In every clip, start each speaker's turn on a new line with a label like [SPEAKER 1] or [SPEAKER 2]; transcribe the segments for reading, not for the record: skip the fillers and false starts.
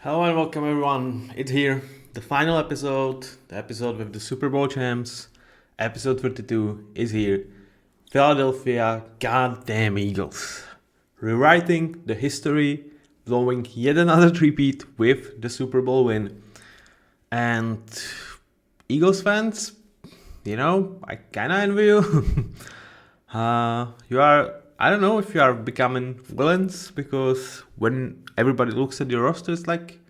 [SPEAKER 1] Hello and welcome everyone. It's here, the final episode, the episode with the Super Bowl champs. Episode 32 is here. Philadelphia goddamn Eagles. Rewriting the history, blowing yet another three-peat with the Super Bowl win. And Eagles fans, I kinda envy you. I don't know if you are becoming villains, because when everybody looks at your roster, it's like,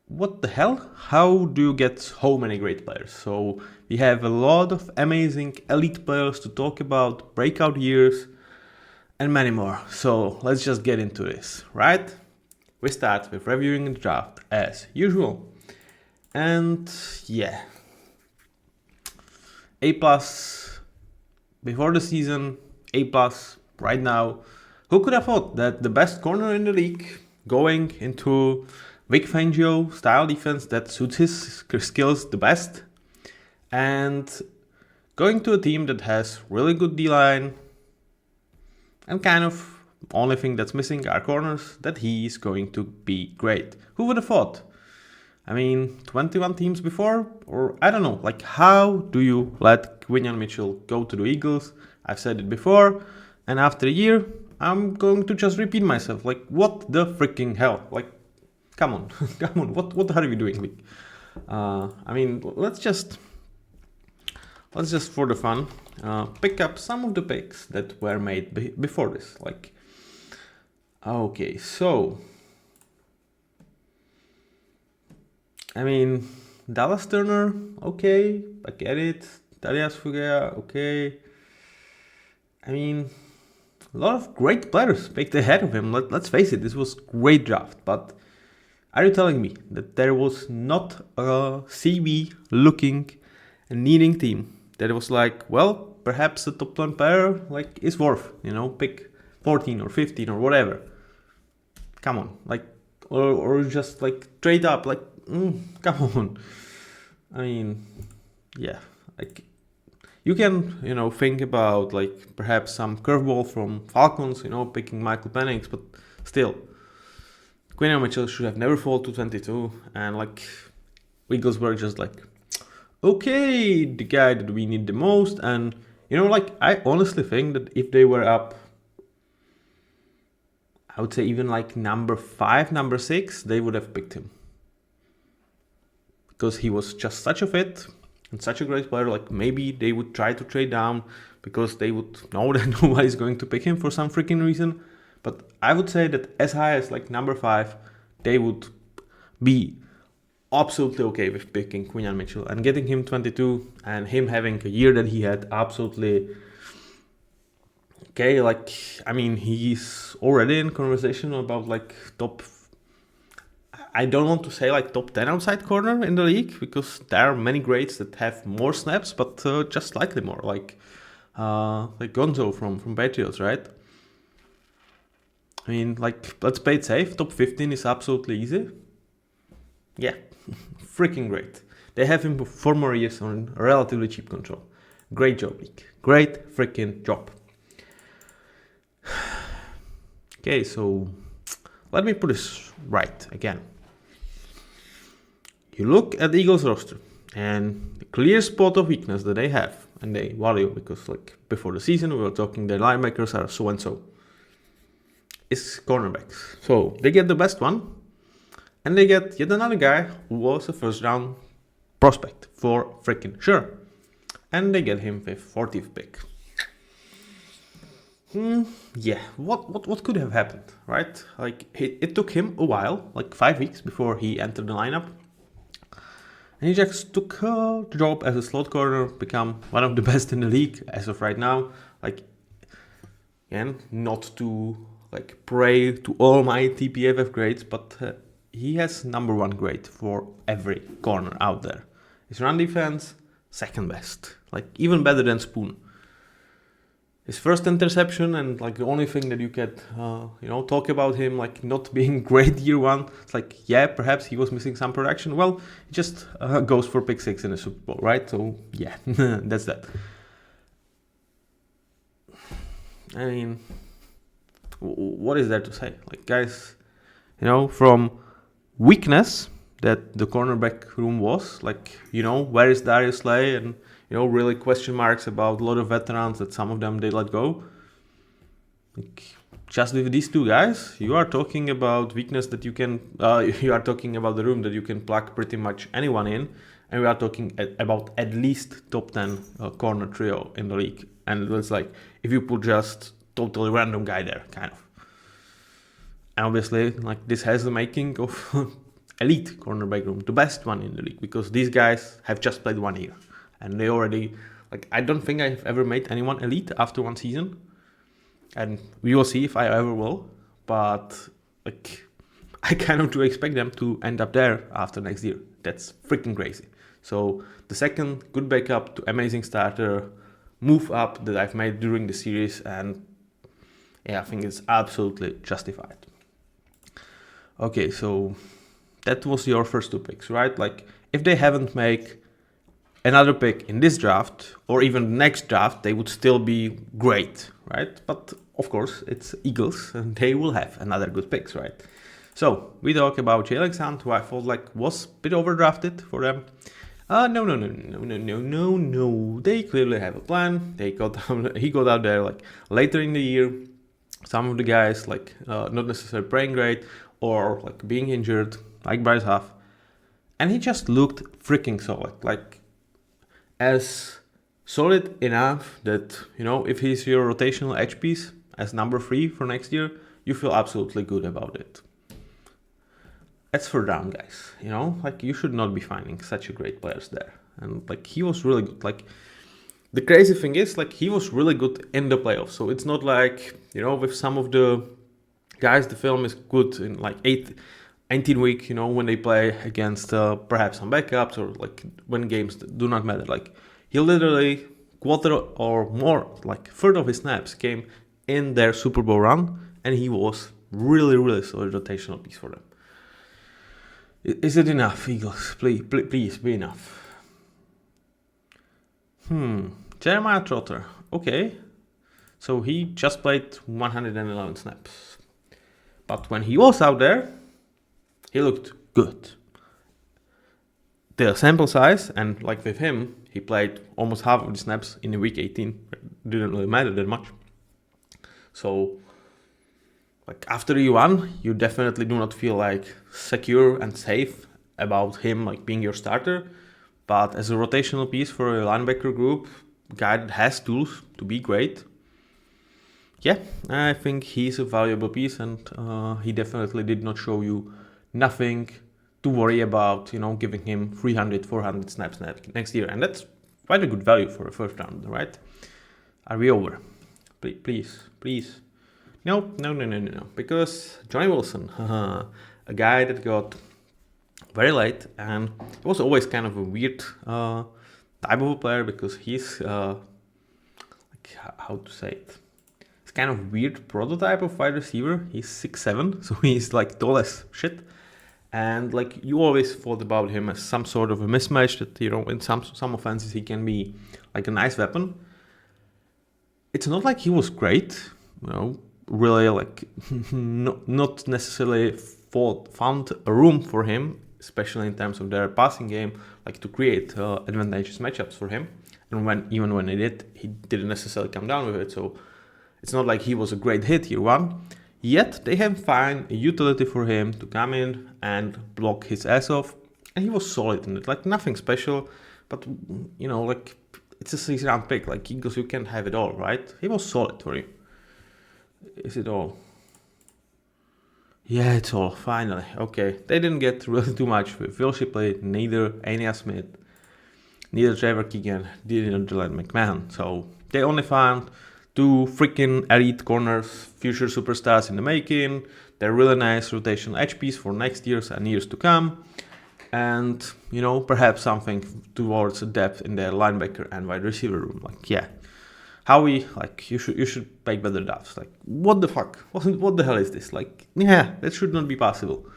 [SPEAKER 1] what the hell? How do you get so many great players? So we have a lot of amazing elite players to talk about, breakout years, and many more. So let's just get into this, right? We start with reviewing the draft as usual. And yeah, A plus before the season, A plus right now. Who could have thought that the best corner in the league going into Vic Fangio style defense that suits his skills the best, and going to a team that has really good D-line, and kind of only thing that's missing are corners, that he is going to be great. Who would have thought? I mean, 21 teams before, or I don't know, like how do you let Quinyon Mitchell go to the Eagles? I've said it before, and after a year, I'm going to just repeat myself. Like, what the freaking hell? Like, come on, come on, what are you doing? I mean, let's just for the fun, pick up some of the picks that were made before this. Like, okay, so I mean, Dallas Turner, okay, I get it. Darius Fugea, okay. I mean, a lot of great players picked ahead of him. Let's face it, this was great draft. But are you telling me that there was not a CB looking and needing team that was like, well, perhaps a top 10 player like is worth, pick 14 or 15 or whatever? Come on, like, or just like trade up, like, come on. I mean, yeah, like you can, think about like perhaps some curveball from Falcons, picking Michael Penix, but still, Quinyon Mitchell should have never fallen to 22, and like Eagles were just like, okay, the guy that we need the most, and like I honestly think that if they were up, I would say even like number 5, number 6, they would have picked him. Because he was just such a fit and such a great player. Like maybe they would try to trade down because they would know that nobody's going to pick him for some freaking reason. But I would say that as high as like number 5, they would be absolutely okay with picking Quinyon Mitchell and getting him 22 and him having a year that he had absolutely okay. Like, I mean, he's already in conversation about like top, I don't want to say like top 10 outside corner in the league, because there are many greats that have more snaps, but just slightly more, like Gonzo from Patriots, right? I mean, like, let's play it safe. Top 15 is absolutely easy. Yeah, freaking great. They have him for more years on relatively cheap control. Great job, league. Great freaking job. Okay, so let me put this right again. You look at the Eagles roster and the clear spot of weakness that they have and they value, because like before the season we were talking their linebackers are so and so, is cornerbacks. So they get the best one, and they get yet another guy who was a first round prospect for freaking sure, and they get him with 40th pick. Yeah, what could have happened, right? Like it took him a while, like 5 weeks before he entered the lineup. And he just took the job as a slot corner, become one of the best in the league as of right now. Like, again, not to like pray to all my TPFF grades, but he has number 1 grade for every corner out there. His run defense, second best, like even better than Spoon. His first interception, and like the only thing that you could talk about him like not being great year 1, it's like, yeah, perhaps he was missing some production. Well, he just goes for pick 6 in the Super Bowl, right? So yeah, that's that. I mean, what is there to say? Like, guys, from weakness that the cornerback room was. Like, where is Darius Slay? And, really question marks about a lot of veterans that some of them they let go. Like, just with these two guys, you are talking about weakness that you can, you are talking about the room that you can plug pretty much anyone in. And we are talking about at least top 10 corner trio in the league. And it's like, if you put just totally random guy there, kind of. And obviously, like, this has the making of elite cornerback room, the best one in the league, because these guys have just played 1 year. And they already, like, I don't think I've ever made anyone elite after 1 season. And we will see if I ever will. But, like, I kind of do expect them to end up there after next year. That's freaking crazy. So the second good backup to amazing starter move up that I've made during the series, and yeah, I think it's absolutely justified. Okay, so that was your first 2 picks, right? Like, if they haven't made another pick in this draft or even the next draft, they would still be great, right? But of course, it's Eagles and they will have another good picks, right? So we talk about Jalen Hunt, who I thought like was a bit overdrafted for them. No. They clearly have a plan. He got out there like later in the year. Some of the guys like not necessarily playing great or like being injured, like Bryce Huff, and he just looked freaking solid. Like, as solid enough that, if he's your rotational edge piece as number 3 for next year, you feel absolutely good about it. As for down guys, like, you should not be finding such a great players there. And like, he was really good. Like, the crazy thing is, like, he was really good in the playoffs. So it's not like, with some of the guys, the film is good in like 18 week, when they play against perhaps some backups or like when games do not matter. Like, he literally quarter or more, like third of his snaps came in their Super Bowl run, and he was really, really solid rotational piece for them. Is it enough, Eagles? Please be enough. Jeremiah Trotter. Okay. So he just played 111 snaps. But when he was out there, he looked good. The sample size, and like with him, he played almost half of the snaps in week 18. It didn't really matter that much. So, like, after E1, you definitely do not feel like secure and safe about him like being your starter. But as a rotational piece for a linebacker group, guy that has tools to be great, yeah, I think he's a valuable piece, and he definitely did not show you nothing to worry about, giving him 300, 400 snaps next year. And that's quite a good value for a first round, right? Are we over? Please. No. Because Johnny Wilson, a guy that got very late, and it was always kind of a weird type of a player, because he's, like, how to say it? It's kind of weird prototype of wide receiver. He's 6'7", so he's like tall as shit. And like, you always thought about him as some sort of a mismatch that, in some offenses he can be like a nice weapon. It's not like he was great, really, like, not necessarily found a room for him, especially in terms of their passing game, like to create advantageous matchups for him. And even when he did, he didn't necessarily come down with it. So it's not like he was a great hit year 1. Yet they have found a utility for him to come in and block his ass off, and he was solid in it. Like, nothing special, but like, it's a 6th round pick. Like, Eagles, you can't have it all, right? He was solid for you. Is it all? Yeah, it's all. Finally. Okay. They didn't get really too much with Will Shipley, neither Ania Smith, neither Trevor Keegan, neither Dylan McMahon. So they only found 2 freaking elite corners, future superstars in the making. They're really nice rotational edge piece for next years and years to come. And, perhaps something towards depth in their linebacker and wide receiver room. Like, yeah. Howie, like, you should make better drafts. Like, what the fuck? What the hell is this? Like, yeah, that should not be possible.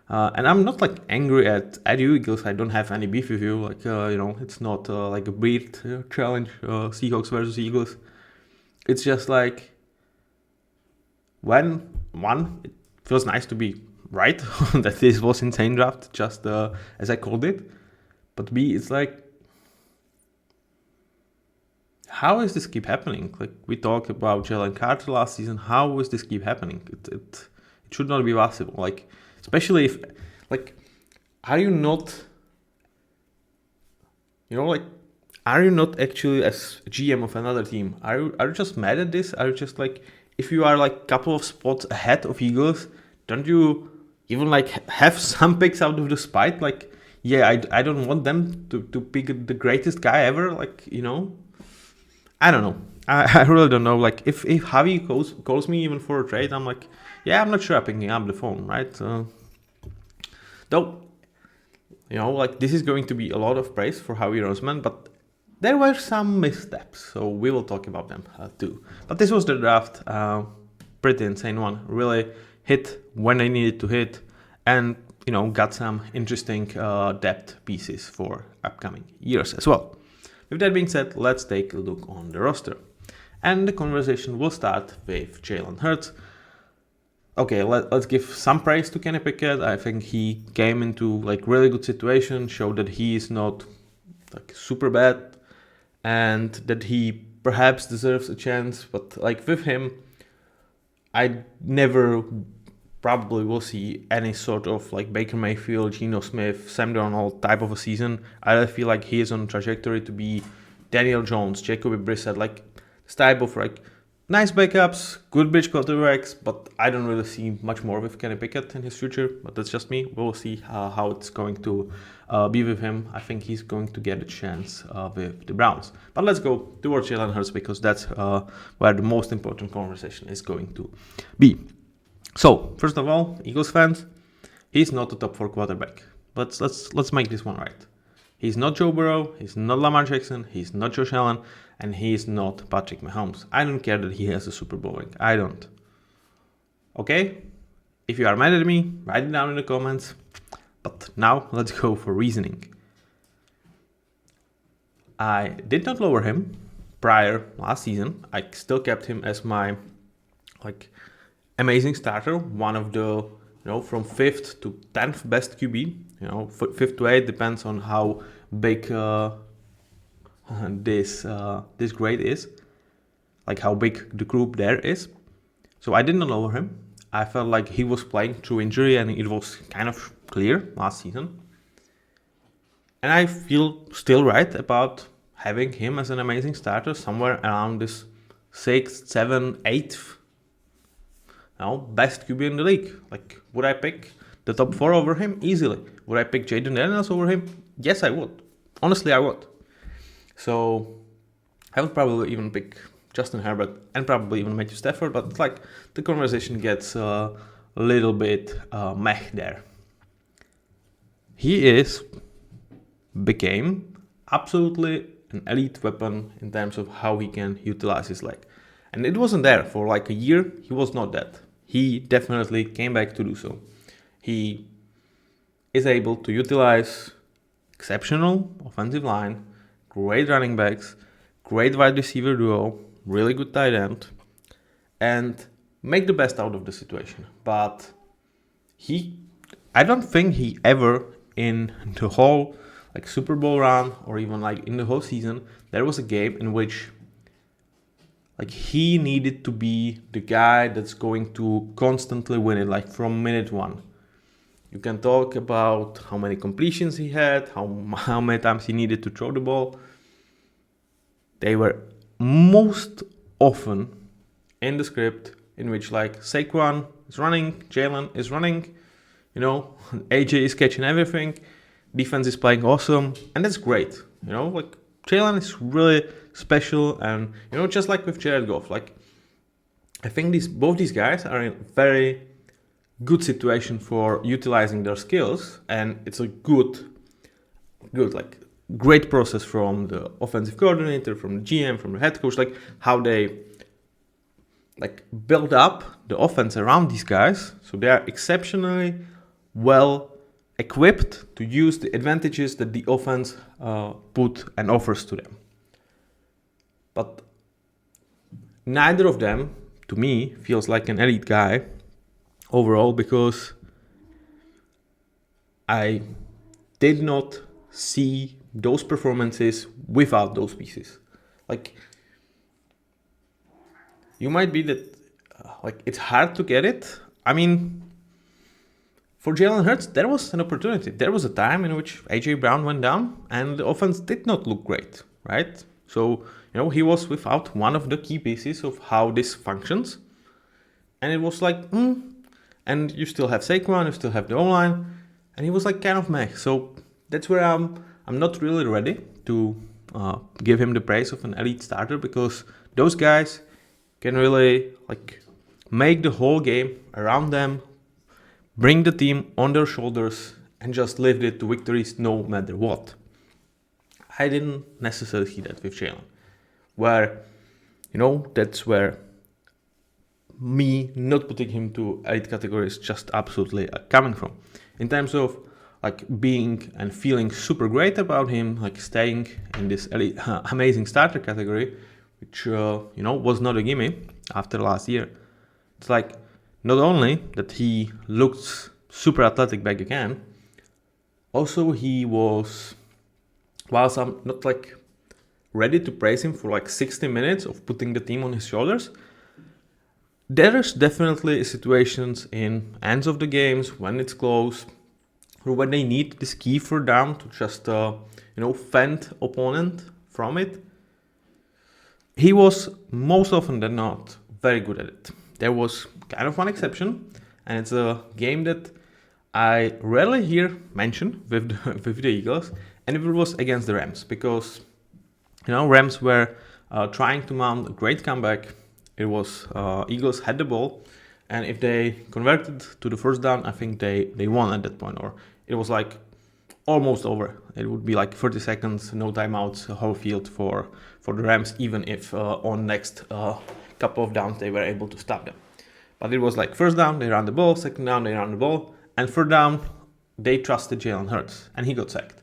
[SPEAKER 1] And I'm not like angry at you Eagles. I don't have any beef with you. Like, it's not like a weird challenge, Seahawks versus Eagles. It's just like, when it feels nice to be right that this was insane draft, just as I called it. But B, it's like, how is this keep happening? Like we talked about Jalen Carter last season. How is this keep happening? It should not be possible. Like, especially if, like, are you not, like, are you not actually as GM of another team? Are you just mad at this? Are you just like, if you are like a couple of spots ahead of Eagles, don't you even like have some picks out of the spite? Like, yeah, I don't want them to pick the greatest guy ever. Like, I don't know. I really don't know. Like, if Javi calls me even for a trade, I'm like, yeah, I'm not sure I'm picking up the phone, right? Though, like this is going to be a lot of praise for Javi Roseman, but there were some missteps, so we will talk about them too. But this was the draft, pretty insane one. Really hit when they needed to hit, and got some interesting depth pieces for upcoming years as well. With that being said, let's take a look on the roster. And the conversation will start with Jalen Hurts. Okay, let's give some praise to Kenny Pickett. I think he came into like really good situation, showed that he is not like super bad, and that he perhaps deserves a chance. But like with him, I never probably will see any sort of like Baker Mayfield, Geno Smith, Sam Darnold type of a season. I feel like he is on a trajectory to be Daniel Jones, Jacoby Brissett, like this type of like nice backups, good bridge quarterbacks, but I don't really see much more with Kenny Pickett in his future. But that's just me. We'll see how it's going to be with him. I think he's going to get a chance with the Browns. But let's go towards Jalen Hurts because that's where the most important conversation is going to be. So, first of all, Eagles fans, he's not a top 4 quarterback. Let's make this one right. He's not Joe Burrow, he's not Lamar Jackson, he's not Josh Allen, and he's not Patrick Mahomes. I don't care that he has a Super Bowl ring. I don't. Okay? If you are mad at me, write it down in the comments. But now, let's go for reasoning. I did not lower him prior last season. I still kept him as my, amazing starter, one of the from 5th to 10th best QB. 5th to 8th depends on how big this grade is, like how big the group there is. So I didn't lower him. I felt like he was playing through injury and it was kind of clear last season. And I feel still right about having him as an amazing starter somewhere around this 6th, 7th, 8th best QB in the league. Like, would I pick the top 4 over him? Easily. Would I pick Jaden Daniels over him? Yes, I would. Honestly, I would. So, I would probably even pick Justin Herbert and probably even Matthew Stafford, but like the conversation gets a little bit meh there. He became absolutely an elite weapon in terms of how he can utilize his leg. And it wasn't there for like a year. He was not that. He definitely came back to do so. He is able to utilize exceptional offensive line, great running backs, great wide receiver duo, really good tight end, and make the best out of the situation. But I don't think he ever in the whole Super Bowl run or even in the whole season, there was a game in which he needed to be the guy that's going to constantly win it, from minute one. You can talk about how many completions he had, how many times he needed to throw the ball. They were most often in the script in which Saquon is running, Jalen is running, AJ is catching everything, defense is playing awesome, and that's great. Jalen is really special, and just like with Jared Goff, I think both these guys are in a very good situation for utilizing their skills, and it's a great process from the offensive coordinator, from the GM, from the head coach, how they build up the offense around these guys, so they are exceptionally well equipped to use the advantages that the offense put and offers to them. But neither of them, to me, feels like an elite guy overall, because I did not see those performances without those pieces. Like, you might be that, like, it's hard to get it. I mean, for Jalen Hurts, there was an opportunity. There was a time in which A.J. Brown went down and the offense did not look great, right? So, he was without one of the key pieces of how this functions. And it was like, and you still have Saquon, you still have the O-line, and he was like kind of meh. So that's where I'm not really ready to give him the praise of an elite starter, because those guys can really like make the whole game around them, bring the team on their shoulders, and just lift it to victories no matter what. I didn't necessarily see that with Jalen, where, that's where me not putting him to elite category is just absolutely coming from. In terms of like being and feeling super great about him, like staying in this elite, amazing starter category, which, was not a gimme after last year. It's like, not only that he looked super athletic back again, also he was, whilst I'm not like ready to praise him for like 60 minutes of putting the team on his shoulders, there's definitely situations in ends of the games when it's close, or when they need this key for down to just, fend opponent from it. He was most often than not very good at it. There was kind of one exception, and it's a game that I rarely hear mentioned with the Eagles, and it was against the Rams, because Rams were trying to mount a great comeback. It was Eagles had the ball, and if they converted to the first down, I think they won at that point, or it was like almost over. It would be like 30 seconds, no timeouts, whole field for the Rams, even if on next couple of downs they were able to stop them. But it was like first down, they ran the ball, second down, they ran the ball, and third down, they trusted Jalen Hurts, and he got sacked.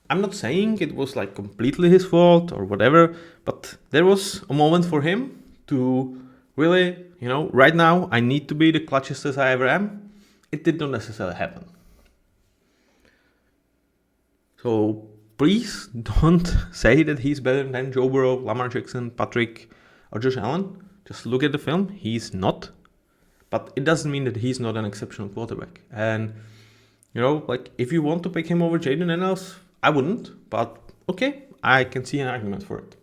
[SPEAKER 1] I'm not saying it was like completely his fault or whatever, but there was a moment for him to really, right now I need to be the clutchest as I ever am. It did not necessarily happen. So please don't say that he's better than Joe Burrow, Lamar Jackson, Patrick, or Josh Allen. Just look at the film. He's not. But it doesn't mean that he's not an exceptional quarterback. And, like if you want to pick him over Jaden Daniels, I wouldn't. But okay, I can see an argument for it.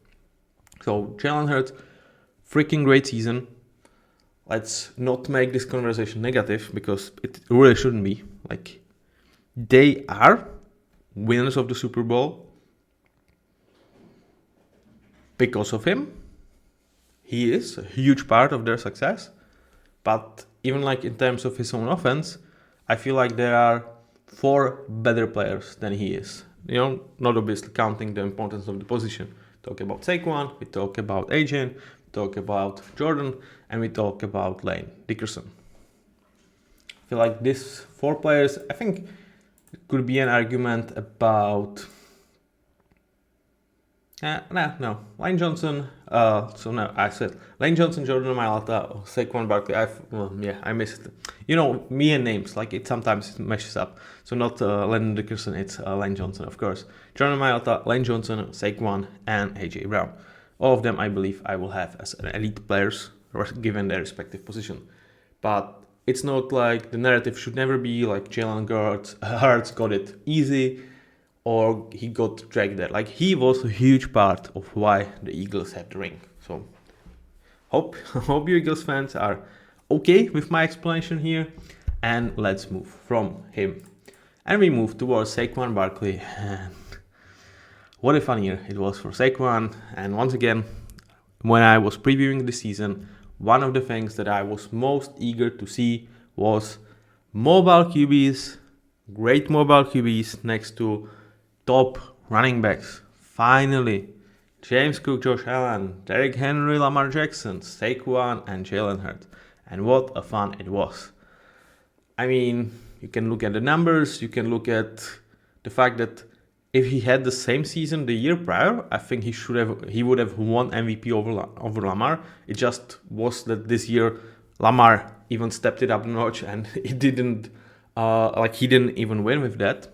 [SPEAKER 1] So Jalen Hurts, freaking great season. Let's not make this conversation negative, because it really shouldn't be. Like, they are winners of the Super Bowl because of him. He is a huge part of their success. But even like in terms of his own offense, I feel like there are 4 better players than he is. Not obviously counting the importance of the position. Talk about Saquon, we talk about AJ, we talk about Jordan, and we talk about Lane Dickerson. I feel like these 4 players, I think it could be an argument about Lane Johnson. I said Lane Johnson, Jordan Mailata, Saquon Barkley. I missed it. Me and names, like it sometimes meshes up. So not Lane Dickerson, it's Lane Johnson, of course. Jordan Mailata, Lane Johnson, Saquon, and AJ Brown. All of them, I believe, I will have as elite players, given their respective position. But it's not like the narrative should never be like Jalen Hurts got it easy, or he got dragged there. Like, he was a huge part of why the Eagles have the ring. So hope you Eagles fans are okay with my explanation here, and let's move from him. And we move towards Saquon Barkley. And what a fun year it was for Saquon. And once again, when I was previewing the season, one of the things that I was most eager to see was mobile QBs, great mobile QBs next to top running backs. Finally, James Cook, Josh Allen, Derrick Henry, Lamar Jackson, Saquon, and Jalen Hurts. And what a fun it was. I mean, you can look at the numbers, you can look at the fact that if he had the same season the year prior, I think he would have won MVP over Lamar. It just was that this year Lamar even stepped it up a notch, and it didn't Like he didn't even win with that.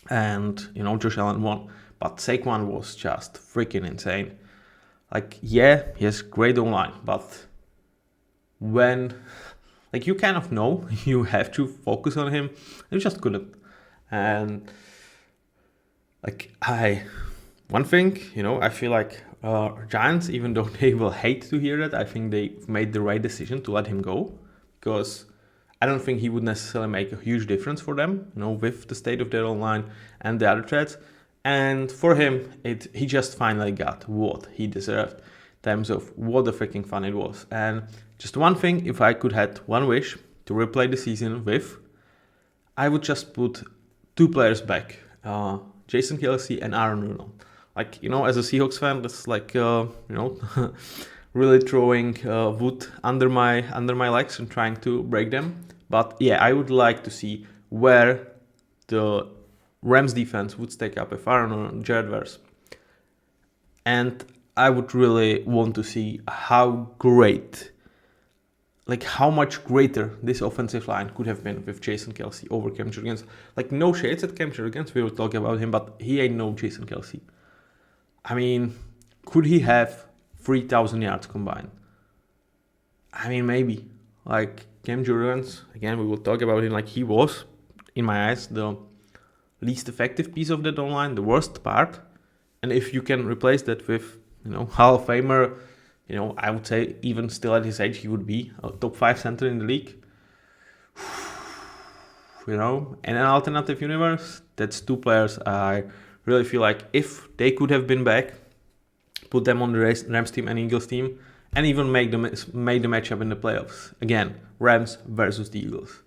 [SPEAKER 1] And, Josh Allen won. But Saquon was just freaking insane. Like, yeah, he has great online, but when, like, you kind of know you have to focus on him, you just couldn't. And, like, one thing, I feel like Giants, even though they will hate to hear that, I think they made the right decision to let him go, because I don't think he would necessarily make a huge difference for them, with the state of their online and the other threats. And for him, he just finally got what he deserved in terms of what a freaking fun it was. And just one thing, if I could have one wish to replay the season with, I would just put two players back, Jason Kelce and Aaron Donald. Like, as a Seahawks fan, that's like, really throwing wood under my legs and trying to break them. But yeah, I would like to see where the Rams defense would stack up if Aaron or Jared Verse. And I would really want to see how much greater this offensive line could have been with Jason Kelce over Cam Jurgens. Like, no shades at Cam Jurgens, we will talk about him, but he ain't no Jason Kelce. I mean, could he have 3,000 yards combined? I mean, maybe. Like, Cam Jurgens, again, we will talk about him, like he was, in my eyes, the least effective piece of that online, the worst part. And if you can replace that with, Hall of Famer, I would say even still at his age, he would be a top 5 center in the league. In an alternative universe, that's two players I really feel like if they could have been back, put them on the Rams team and Eagles team, and even make the matchup in the playoffs. Again, Rams versus the Eagles.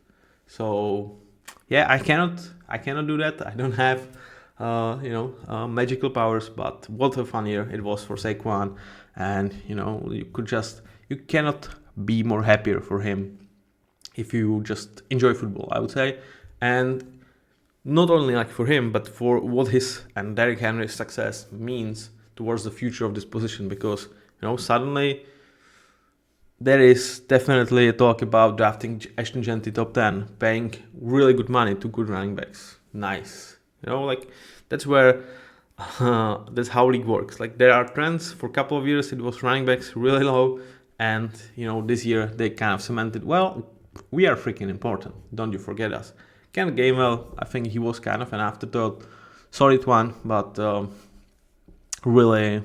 [SPEAKER 1] So yeah, I cannot do that. I don't have magical powers, but what a fun year it was for Saquon, and you cannot be more happier for him if you just enjoy football, I would say. And not only like for him, but for what his and Derrick Henry's success means towards the future of this position, because suddenly there is definitely a talk about drafting Ashton Jeanty top 10, paying really good money to good running backs. Nice. That's where that's how league works. Like, there are trends. For a couple of years it was running backs really low, and this year they kind of cemented, well, we are freaking important, don't you forget us. Ken Gainwell, I think he was kind of an afterthought, solid one, but really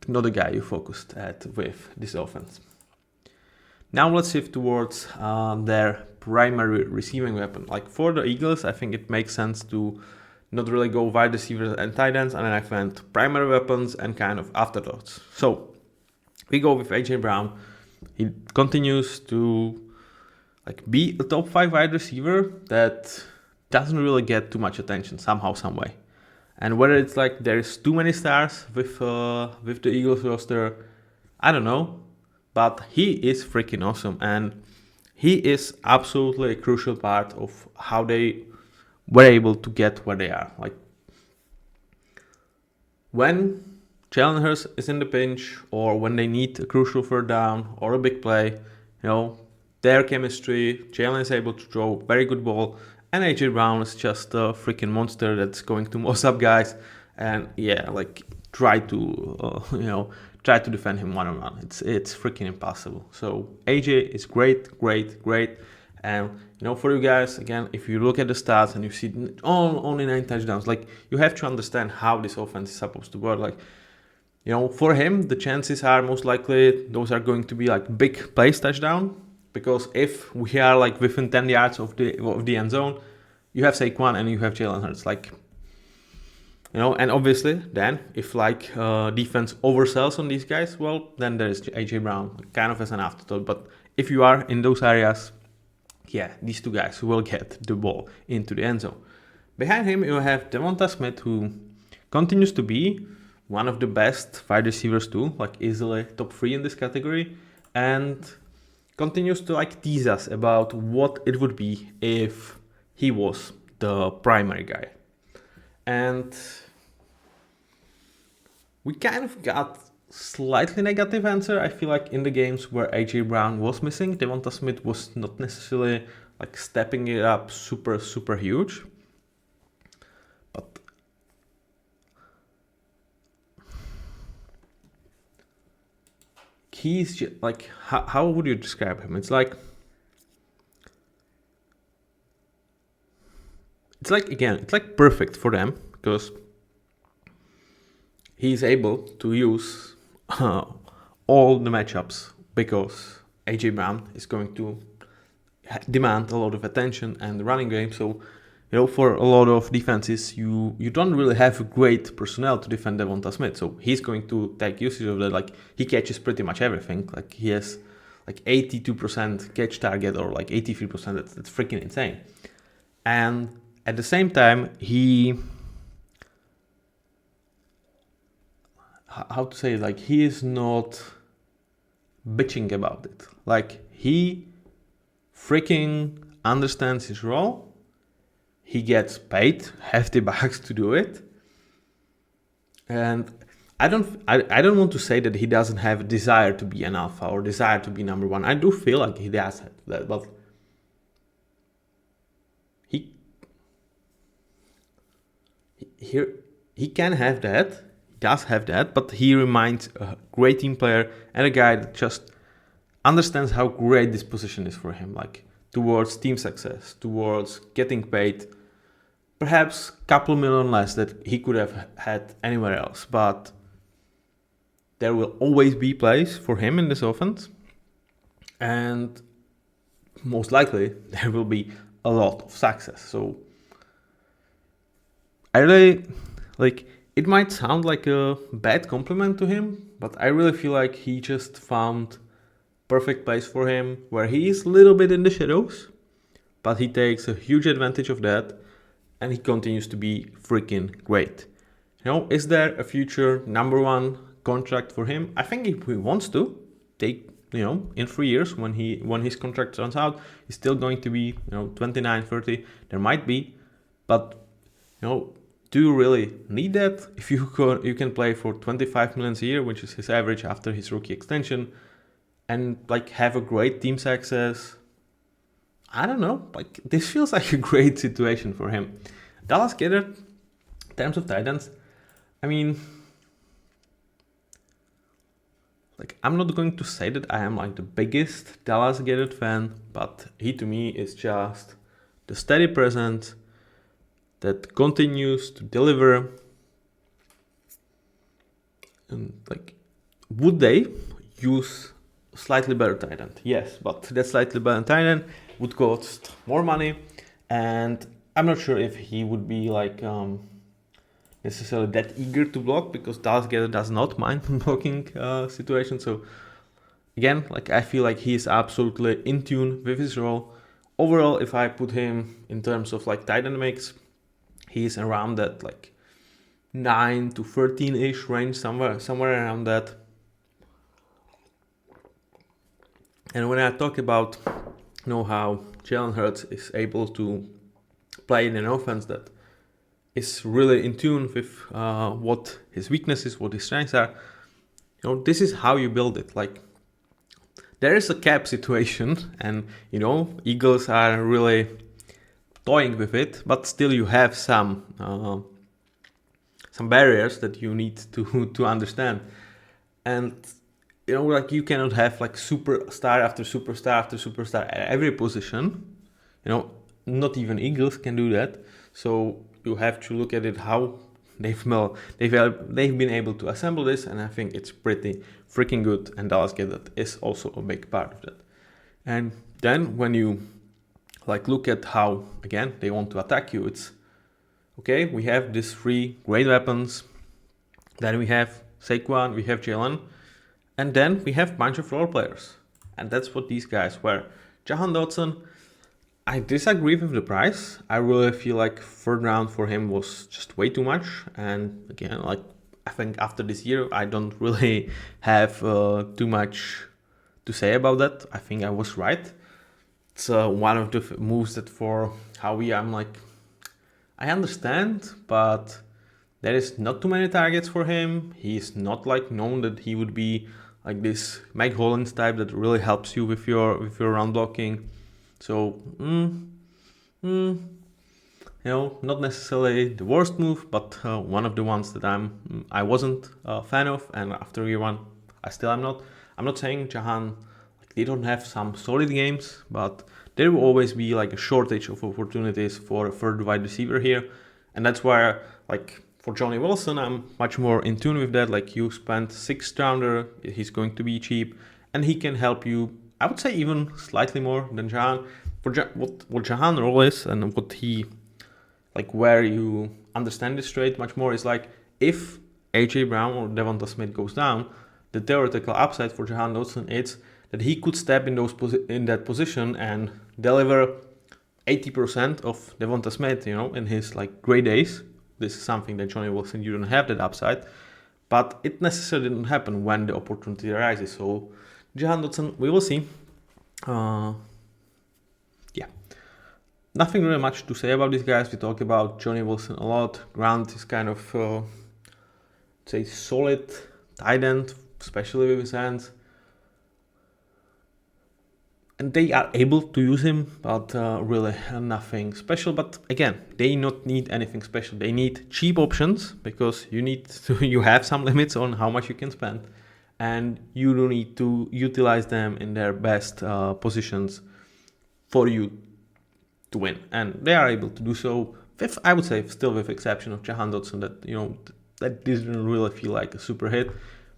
[SPEAKER 1] not the guy you focused at with this offense. Now let's shift towards their primary receiving weapon. Like, for the Eagles, I think it makes sense to not really go wide receivers and tight ends, and then I went primary weapons and kind of afterthoughts. So we go with AJ Brown. He continues to be a top 5 wide receiver that doesn't really get too much attention somehow, some way. And whether it's like there's too many stars with the Eagles roster, I don't know. But he is freaking awesome, and he is absolutely a crucial part of how they were able to get where they are. Like, when Jalen Hurts is in the pinch, or when they need a crucial third down or a big play, their chemistry, Jalen is able to throw very good ball, and AJ Brown is just a freaking monster that's going to mess up guys, and try to defend him one-on-one. It's freaking impossible. So AJ is great, and for you guys, again, if you look at the stats and you see only 9 touchdowns, you have to understand how this offense is supposed to work. For him, the chances are most likely those are going to be big plays touchdown, because if we are within 10 yards of the end zone, you have Saquon and you have Jalen Hurts. And obviously then if defense oversells on these guys, well, then there is AJ Brown kind of as an afterthought. But if you are in those areas, yeah, these two guys will get the ball into the end zone. Behind him, you have Devonta Smith, who continues to be one of the best wide receivers too, easily top 3 in this category, and continues to tease us about what it would be if he was the primary guy. And we kind of got slightly negative answer. I feel like in the games where AJ Brown was missing, Devonta Smith was not necessarily like stepping it up super huge. But he's just, like, how would you describe him? It's like again, it's like perfect for them because he's able to use all the matchups because AJ Brown is going to demand a lot of attention and the running game. So, for a lot of defenses, you don't really have a great personnel to defend Devonta Smith. So he's going to take usage of that. Like, he catches pretty much everything. Like, he has like 82% catch target or like 83%. That's freaking insane. And at the same time, how to say it, like, he is not bitching about it. Like, he freaking understands his role. He gets paid hefty bucks to do it. And I don't want to say that he doesn't have a desire to be an alpha or desire to be number one. I do feel like he does have that, but he can have that. He does have that, but he remains a great team player and a guy that just understands how great this position is for him, like towards team success, towards getting paid, perhaps a couple million less that he could have had anywhere else, but there will always be place for him in this offense, and most likely there will be a lot of success. So I really, like, it might sound like a bad compliment to him, but I really feel like he just found perfect place for him where he is a little bit in the shadows, but he takes a huge advantage of that and he continues to be freaking great. Is there a future number one contract for him? I think if he wants to take, in 3 years when his contract runs out, he's still going to be, 29, 30. There might be, but, do you really need that? If you can play for 25 million a year, which is his average after his rookie extension, and like have a great team success, I don't know. Like, this feels like a great situation for him. Dallas Goedert, in terms of tight ends, I mean, like, I'm not going to say that I am like the biggest Dallas Goedert fan, but he to me is just the steady presence that continues to deliver. And like, would they use slightly better tight end? Yes, but that slightly better tight end would cost more money, and I'm not sure if he would be like necessarily that eager to block, because Dallas Goedert does not mind blocking situations. So again, like, I feel like he's absolutely in tune with his role. Overall, if I put him in terms of like tight end mix, he's around that like 9 to 13-ish range, somewhere around that. And when I talk about how Jalen Hurts is able to play in an offense that is really in tune with what his weaknesses, what his strengths are, this is how you build it. Like, there is a cap situation, and Eagles are really toying with it, but still you have some barriers that you need to understand. And like, you cannot have like superstar after superstar after superstar at every position. Not even Eagles can do that. So you have to look at it how they've been able to assemble this, and I think it's pretty freaking good. And Dallas Goedert is also a big part of that. And then when you like look at how again they want to attack you, it's okay. We have these three great weapons. Then we have Saquon, we have Jalen. And then we have a bunch of role players. And that's what these guys were. Jahan Dotson, I disagree with the price. I really feel like third round for him was just way too much. And again, like, I think after this year, I don't really have too much to say about that. I think I was right. It's one of the moves that for Howie, I'm like, I understand, but there is not too many targets for him. He's not like known that he would be like this Mike Hollins type that really helps you with your run blocking. So, not necessarily the worst move, but one of the ones that I wasn't a fan of, and after year one, I still am not. I'm not saying Jahan, they don't have some solid games, but there will always be like a shortage of opportunities for a third wide receiver here, and that's why for Johnny Wilson, I'm much more in tune with that. Like, you spent 6th rounder, he's going to be cheap, and he can help you, I would say, even slightly more than Jahan. What Jahan role is, and what he, where you understand this trade much more, is if AJ Brown or Devonta Smith goes down, the theoretical upside for Jahan Dotson is that he could step in that position and deliver 80% of Devonta Smith, in his great days. This is something that Johnny Wilson, you don't have that upside, but it necessarily didn't happen when the opportunity arises. So Jahan Dotson, we will see. Nothing really much to say about these guys. We talked about Johnny Wilson a lot. Grant is kind of, say, solid tight end, especially with his hands. And they are able to use him, but really nothing special. But again, they not need anything special. They need cheap options, because you have some limits on how much you can spend, and you do need to utilize them in their best positions for you to win, and they are able to do so. I would say, still with exception of Jahan Dotson, that didn't really feel like a super hit.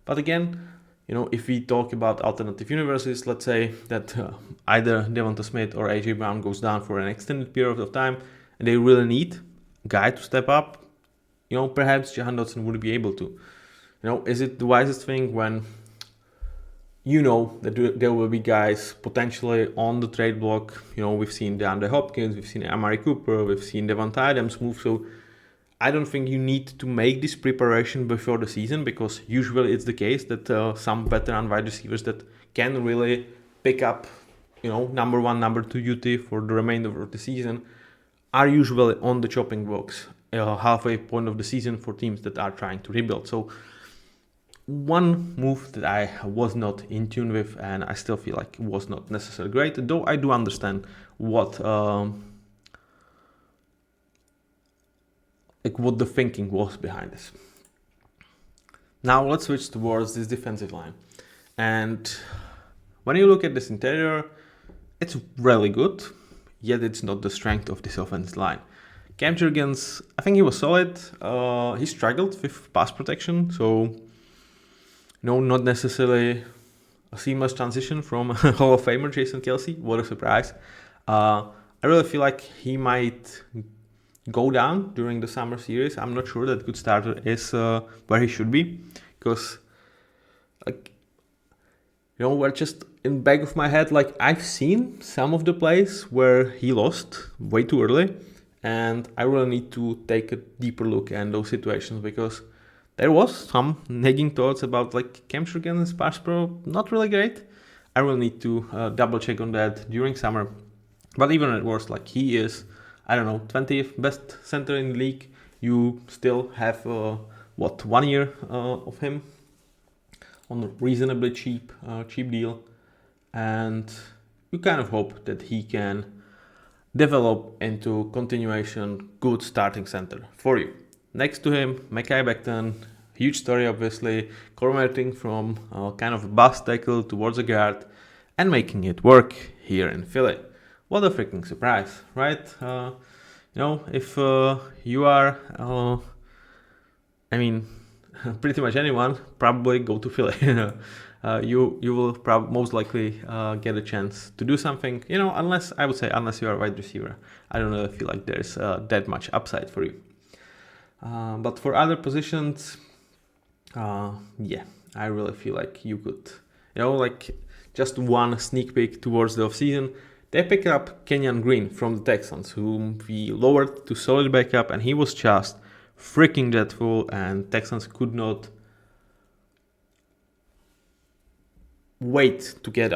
[SPEAKER 1] But again, if we talk about alternative universes, let's say that either Devonta Smith or AJ Brown goes down for an extended period of time, and they really need a guy to step up, perhaps Jahan Dotson would be able to. Is it the wisest thing when that there will be guys potentially on the trade block? We've seen DeAndre Hopkins, we've seen Amari Cooper, we've seen Devonta Adams move. So I don't think you need to make this preparation before the season, because usually it's the case that some veteran wide receivers that can really pick up, number 1, number 2 UT for the remainder of the season are usually on the chopping blocks halfway point of the season for teams that are trying to rebuild. So one move that I was not in tune with, and I still feel like it was not necessarily great, though I do understand what the thinking was behind this. Now let's switch towards this defensive line. And when you look at this interior, it's really good, yet it's not the strength of this offensive line. Cam Jurgens, I think he was solid. He struggled with pass protection, so not necessarily a seamless transition from Hall of Famer Jason Kelce. What a surprise. I really feel like he might go down during the summer series. I'm not sure that good starter is where he should be, because we're just in back of my head, I've seen some of the plays where he lost way too early, and I really need to take a deeper look at those situations, because there was some nagging thoughts about Cam Jurgens' pass pro, not really great. I will need to double check on that during summer. But even at worst, he is, 20th best center in the league. You still have 1 year of him on a reasonably cheap deal, and you kind of hope that he can develop into continuation good starting center for you. Next to him, Mekhi Becton, huge story obviously, converting from kind of a bust tackle towards a guard and making it work here in Philly. What a freaking surprise, right? If you are, pretty much anyone, probably go to Philly. You will most likely get a chance to do something, unless you are a wide receiver. I don't really feel like there's that much upside for you. But for other positions, I really feel like you could, just one sneak peek towards the offseason. They picked up Kenyon Green from the Texans, whom we lowered to solid backup, and he was just freaking dreadful, and Texans could not wait to get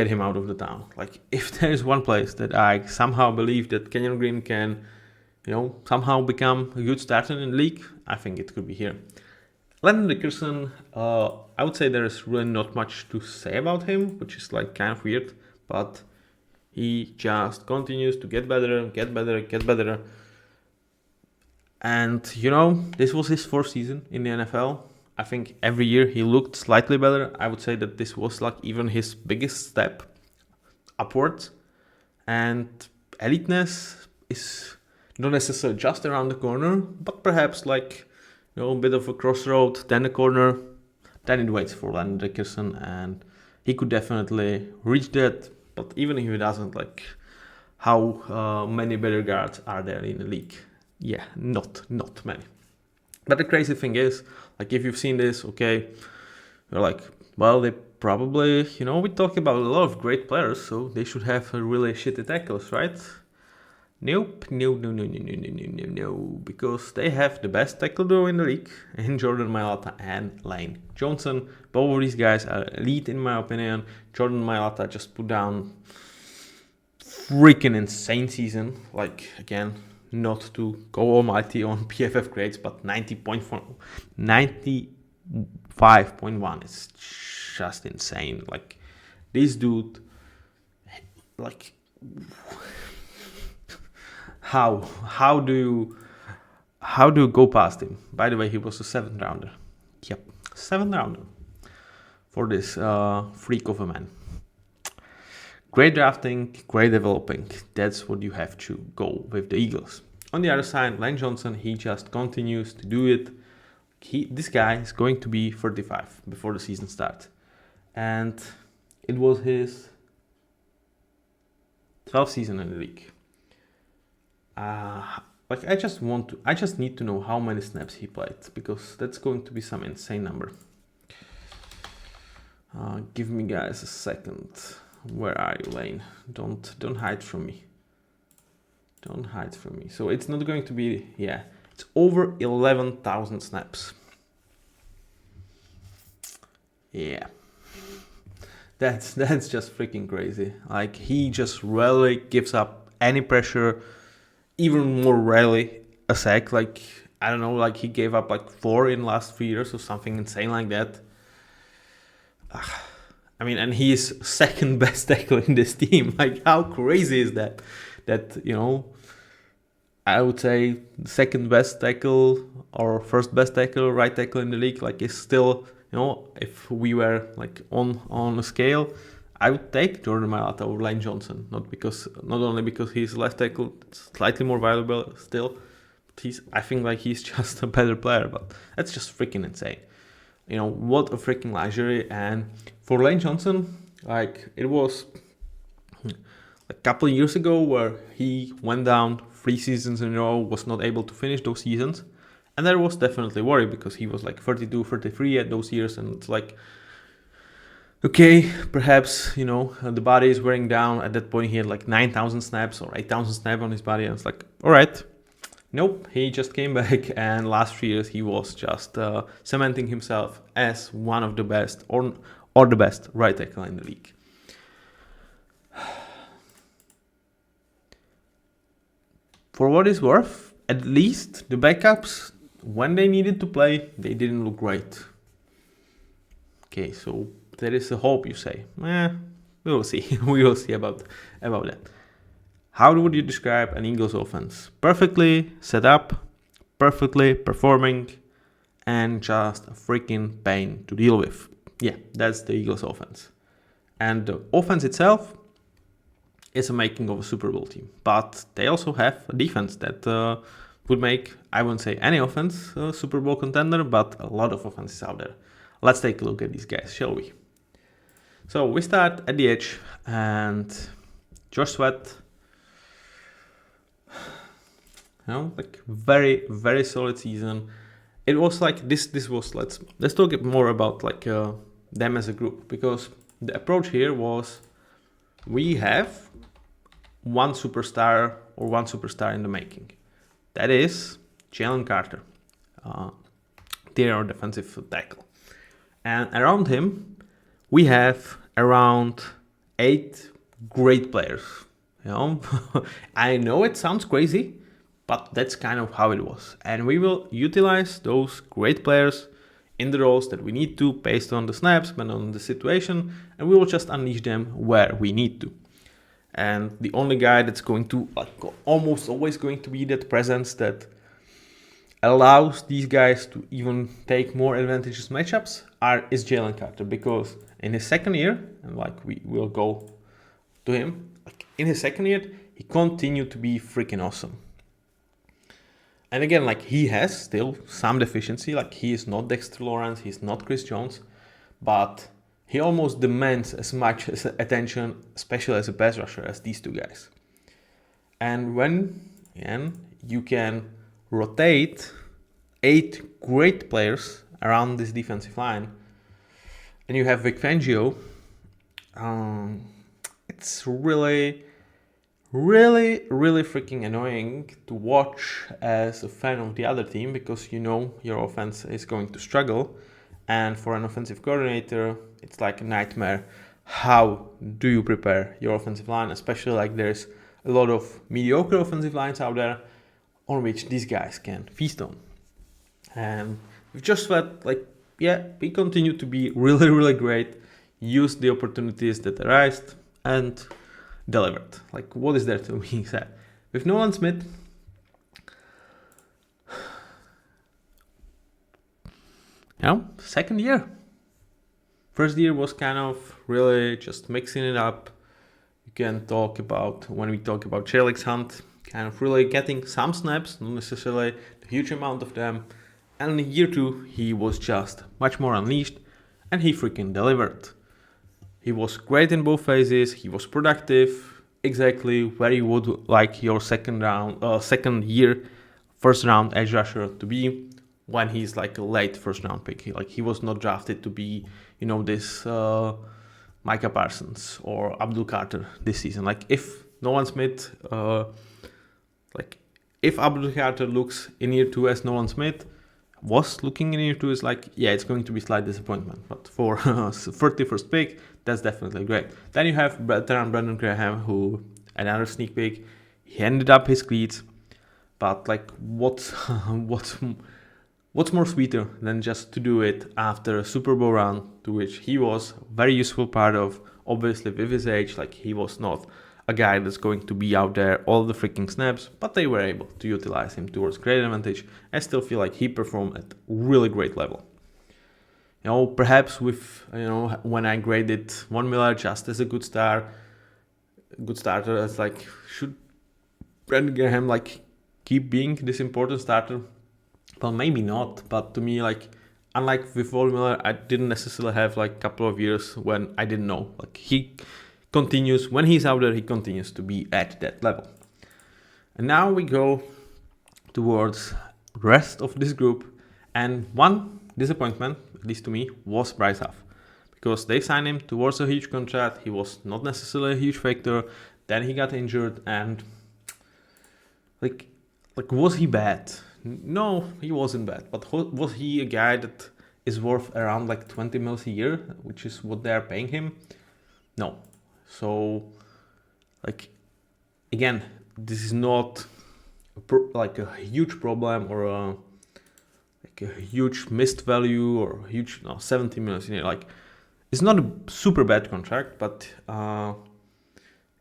[SPEAKER 1] him out of the town. If there is one place that I somehow believe that Kenyon Green can somehow become a good starter in the league, I think it could be here. Landon Dickerson, I would say there is really not much to say about him, which is kind of weird, but He just continues to get better, get better, get better. And, this was his fourth season in the NFL. I think every year he looked slightly better. I would say that this was like even his biggest step upwards. And eliteness is not necessarily just around the corner, but perhaps like, a bit of a crossroad, then a corner, then it waits for Landon Dickerson, and he could definitely reach that. But even if he doesn't, like, how many better guards are there in the league? Yeah, not many. But the crazy thing is, like, if you've seen this, okay, you're like, well, they probably, we talk about a lot of great players, so they should have really shitty tackles, right? Nope, no, because they have the best tackle duo in the league, in Jordan Mailata and Lane Johnson. Both of these guys are elite in my opinion. Jordan Mailata just put down freaking insane season. Like, again, not to go almighty on PFF grades, but 95.1 is just insane. Like, this dude, like, how do you go past him? By the way, he was a 7th rounder. Yep, 7th rounder for this freak of a man. Great drafting, great developing. That's what you have to go with the Eagles. On the other side, Lane Johnson, he just continues to do it. This guy is going to be 35 before the season starts. And it was his 12th season in the league. Like, I just need to know how many snaps he played, because that's going to be some insane number. Give me, guys, a second. Where are you, Lane? Don't hide from me. Don't hide from me. So it's not going to be, it's over 11,000 snaps. Yeah. That's just freaking crazy. Like, he just rarely gives up any pressure, even more rarely a sack. Like, I don't know, like, he gave up like 4 in the last 3 years or something insane like that. I mean, and he is second best tackle in this team. Like, how crazy is that? That, I would say second best tackle or first best tackle, right tackle in the league, like, is still, if we were like on a scale, I would take Jordan Mailata over Lane Johnson. Not only because he's left tackle, slightly more valuable still, but I think like he's just a better player. But that's just freaking insane. What a freaking luxury. And for Lane Johnson, like, it was a couple of years ago where he went down 3 seasons in a row, was not able to finish those seasons. And there was definitely worry, because he was like 32, 33 at those years. And it's like, okay, perhaps, the body is wearing down. At that point, he had like 9,000 snaps or 8,000 snaps on his body. And it's like, all right. Nope, he just came back, and last 3 years he was just cementing himself as one of the best or the best right tackle in the league. For what it's worth, at least the backups, when they needed to play, they didn't look great. Okay, so there is a hope, you say. We will see. We will see about that. How would you describe an Eagles offense? Perfectly set up, perfectly performing, and just a freaking pain to deal with. Yeah, that's the Eagles offense. And the offense itself is a making of a Super Bowl team. But they also have a defense that would make, I wouldn't say any offense a Super Bowl contender, but a lot of offenses out there. Let's take a look at these guys, shall we? So we start at the edge, and Josh Sweat, like, very, very solid season. It was like this was, let's talk more about like them as a group, because the approach here was, we have one superstar in the making. That is Jalen Carter, their defensive tackle. And around him, we have around 8 great players. I know it sounds crazy, but that's kind of how it was. And we will utilize those great players in the roles that we need to, based on the snaps, but on the situation, and we will just unleash them where we need to. And the only guy that's going to almost always going to be that presence that allows these guys to even take more advantageous matchups is Jalen Carter, because in his second year, and we will go to him, in his second year, he continued to be freaking awesome. And again, he has still some deficiency, he is not Dexter Lawrence, he's not Chris Jones, but he almost demands as much attention, especially as a pass rusher, as these two guys. And when, again, you can rotate 8 great players around this defensive line, and you have Vic Fangio, it's really freaking annoying to watch as a fan of the other team, because your offense is going to struggle, and for an offensive coordinator, it's like a nightmare. How do you prepare your offensive line, especially there's a lot of mediocre offensive lines out there on which these guys can feast on. And we've just felt we continue to be really great, use the opportunities that arise, and delivered. What is there to be said? With Nolan Smith, second year. First year was kind of really just mixing it up. You can talk about, when we talk about Jelix Hunt, kind of really getting some snaps, not necessarily a huge amount of them. And in year 2, he was just much more unleashed, and he freaking delivered. He was great in both phases. He was productive, exactly where you would like your second year, first round edge rusher to be, when he's a late first round pick. He was not drafted to be, this Micah Parsons or Abdul Carter this season. If Nolan Smith, if Abdul Carter looks in year 2 as Nolan Smith was looking in year 2, is it's going to be slight disappointment. But for 31st pick, that's definitely great. Then you have veteran Brandon Graham, who, another sneak peek, he ended up his cleats. But what's more sweeter than just to do it after a Super Bowl run, to which he was a very useful part of. Obviously, with his age, he was not a guy that's going to be out there all the freaking snaps, but they were able to utilize him towards great advantage. I still feel like he performed at really great level. Perhaps with, when I graded Von Miller just as a good starter, it's should Brandon Graham keep being this important starter? Well, maybe not, but to me, unlike with Von Miller, I didn't necessarily have a couple of years when I didn't know. He continues, when he's out there, he continues to be at that level. And now we go towards the rest of this group, and one disappointment, at least to me, was Bryce Huff, because they signed him towards a huge contract. He was not necessarily a huge factor. Then he got injured, and was he bad? No, he wasn't bad. But was he a guy that is worth around 20 mils a year, which is what they are paying him? No. So, again, this is not a huge problem or a huge missed value or a huge 70 mils a year. It's not a super bad contract, but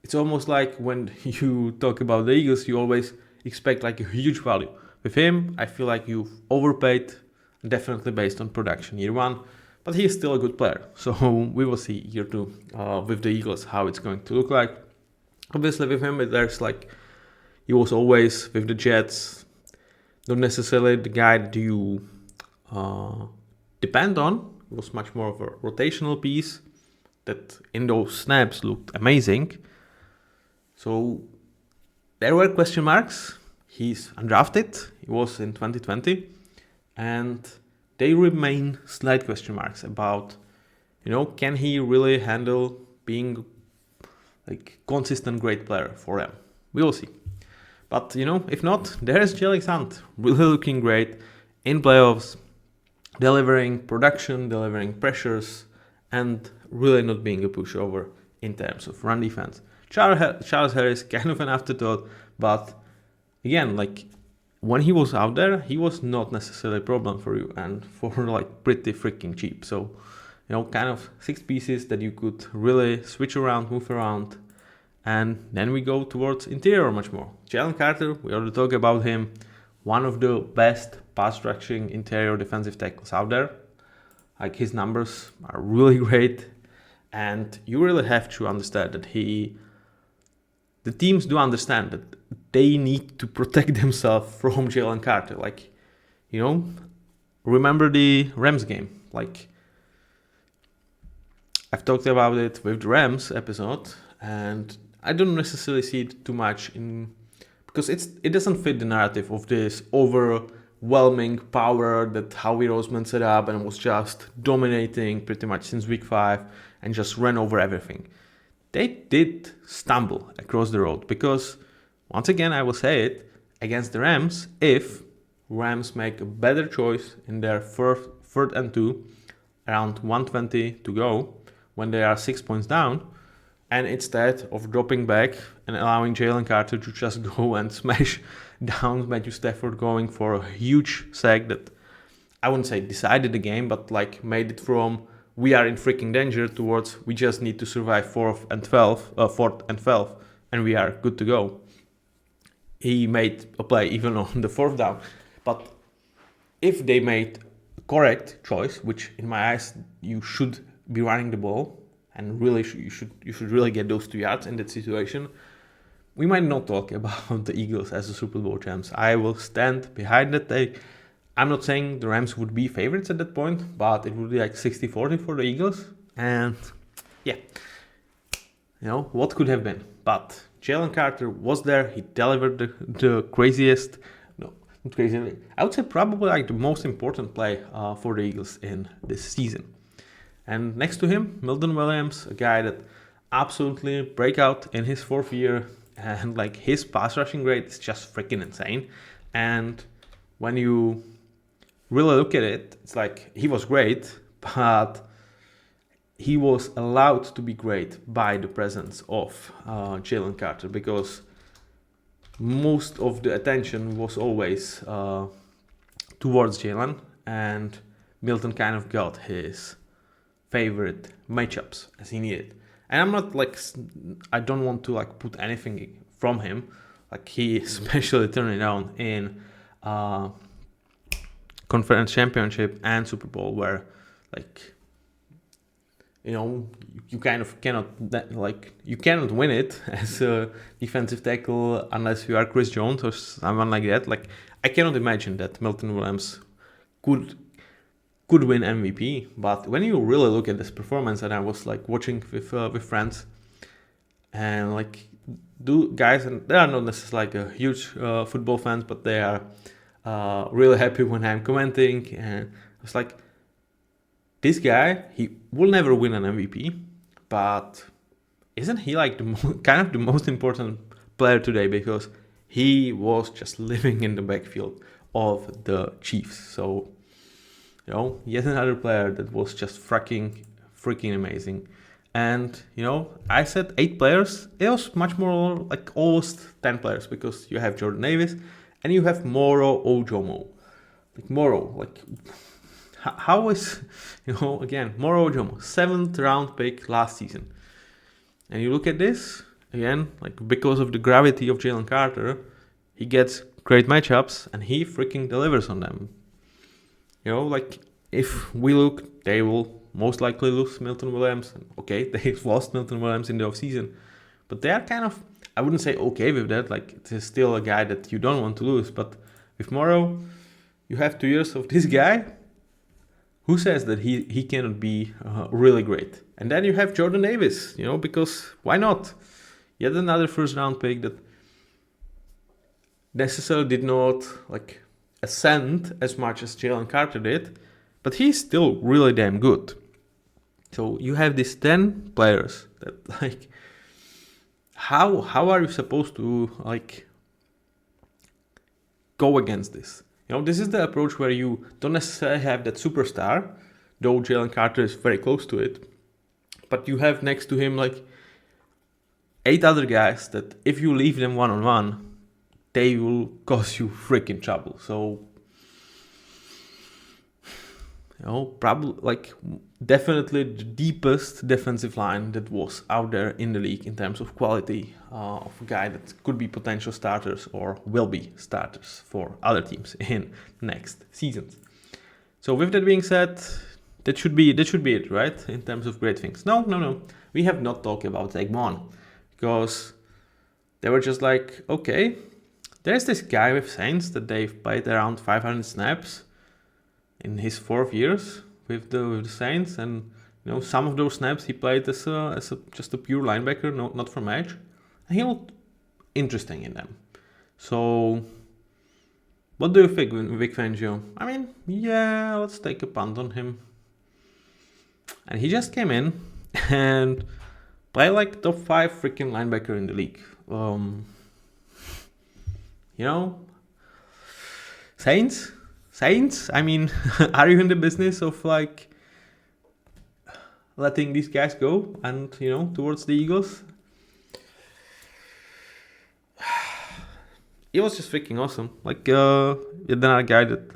[SPEAKER 1] it's almost like when you talk about the Eagles, you always expect a huge value. With him, I feel you've overpaid, definitely based on production year 1, but he is still a good player. So we will see year 2 with the Eagles how it's going to look like. Obviously with him, there's he was always with the Jets, not necessarily the guy that you depend on. It was much more of a rotational piece that in those snaps looked amazing. So there were question marks. He's undrafted. He was in 2020. And they remain slight question marks about, can he really handle being consistent great player for them? We will see. But, if not, there's Jelix Hunt, really looking great in playoffs, delivering production, delivering pressures, and really not being a pushover in terms of run defense. Charles Harris, kind of an afterthought, but again, when he was out there, he was not necessarily a problem for you, and for pretty freaking cheap. So, kind of 6 pieces that you could really switch around, move around, And then we go towards interior much more. Jalen Carter, we already talked about him, one of the best pass rushing interior defensive tackles out there. Like, his numbers are really great, and you really have to understand that the teams do understand that they need to protect themselves from Jalen Carter. Like, remember the Rams game. Like, I've talked about it with the Rams episode, and I don't necessarily see it too much because it doesn't fit the narrative of this overwhelming power that Howie Roseman set up and was just dominating pretty much since week 5 and just ran over everything. They did stumble across the road because, once again, I will say it, against the Rams, if Rams make a better choice in their third and 2, around 1:20 to go, when they are 6 points down, and instead of dropping back and allowing Jalen Carter to just go and smash down Matthew Stafford, going for a huge sack that I wouldn't say decided the game, but like made it from we are in freaking danger towards we just need to survive 4th and 12, and we are good to go. He made a play even on the 4th down, but if they made a correct choice, which in my eyes you should be running the ball, and really you should really get those 2 yards in that situation, we might not talk about the Eagles as the Super Bowl champs. I will stand behind that. I'm not saying the Rams would be favorites at that point, but it would be like 60-40 for the Eagles. And yeah, what could have been. But Jalen Carter was there. He delivered the craziest, no, not crazy, I would say probably like the most important play for the Eagles in this season. And next to him, Milton Williams, a guy that absolutely break out in his 4th year, and like his pass rushing rate is just freaking insane. And when you really look at it, it's like he was great, but he was allowed to be great by the presence of Jalen Carter, because most of the attention was always towards Jalen, and Milton kind of got his favorite matchups as he needed. And I'm not like, I don't want to like put anything from him. Like, he especially turned it down in Conference Championship and Super Bowl, where like, you kind of cannot win it as a defensive tackle unless you are Chris Jones or someone like that. Like, I cannot imagine that Milton Williams could win MVP. But when you really look at this performance, and I was like watching with friends, and like guys, and they are not necessarily like a huge football fans, but they are really happy when I'm commenting, and I was like, this guy, he will never win an MVP, but isn't he like kind of the most important player today, because he was just living in the backfield of the Chiefs. So, yet another player that was just freaking amazing. And, I said 8 players. It was much more like almost 10 players, because you have Jordan Davis and you have Moro Ojomo. Like, Moro, like, how is, again, Moro Ojomo, 7th round pick last season. And you look at this, again, like, because of the gravity of Jalen Carter, he gets great matchups and he freaking delivers on them. Like, if we look, they will most likely lose Milton Williams. Okay, they've lost Milton Williams in the offseason, but they are kind of, I wouldn't say okay with that. Like, it is still a guy that you don't want to lose. But with Morrow, you have 2 years of this guy. Who says that he cannot be really great? And then you have Jordan Davis, because why not? Yet another 1st round pick that necessarily did not like ascend as much as Jalen Carter did, but he's still really damn good. So you have these 10 players that, like, how are you supposed to like go against this? This is the approach where you don't necessarily have that superstar, though Jalen Carter is very close to it, but you have next to him like 8 other guys that if you leave them one-on-one, they will cause you freaking trouble. So, probably like definitely the deepest defensive line that was out there in the league in terms of quality of a guy that could be potential starters or will be starters for other teams in next seasons. So with that being said, that should be it, right? In terms of great things. No. We have not talked about Zach Bond because they were just like, okay, there's this guy with Saints that they've played around 500 snaps in his 4 years with the Saints, and some of those snaps he played as just a pure linebacker, not from edge, and he looked interesting in them. So, what do you think, Vic Fangio? I mean, yeah, let's take a punt on him. And he just came in and played like top 5 freaking linebacker in the league. Saints. I mean, are you in the business of like letting these guys go and towards the Eagles? It was just freaking awesome. Like another guy that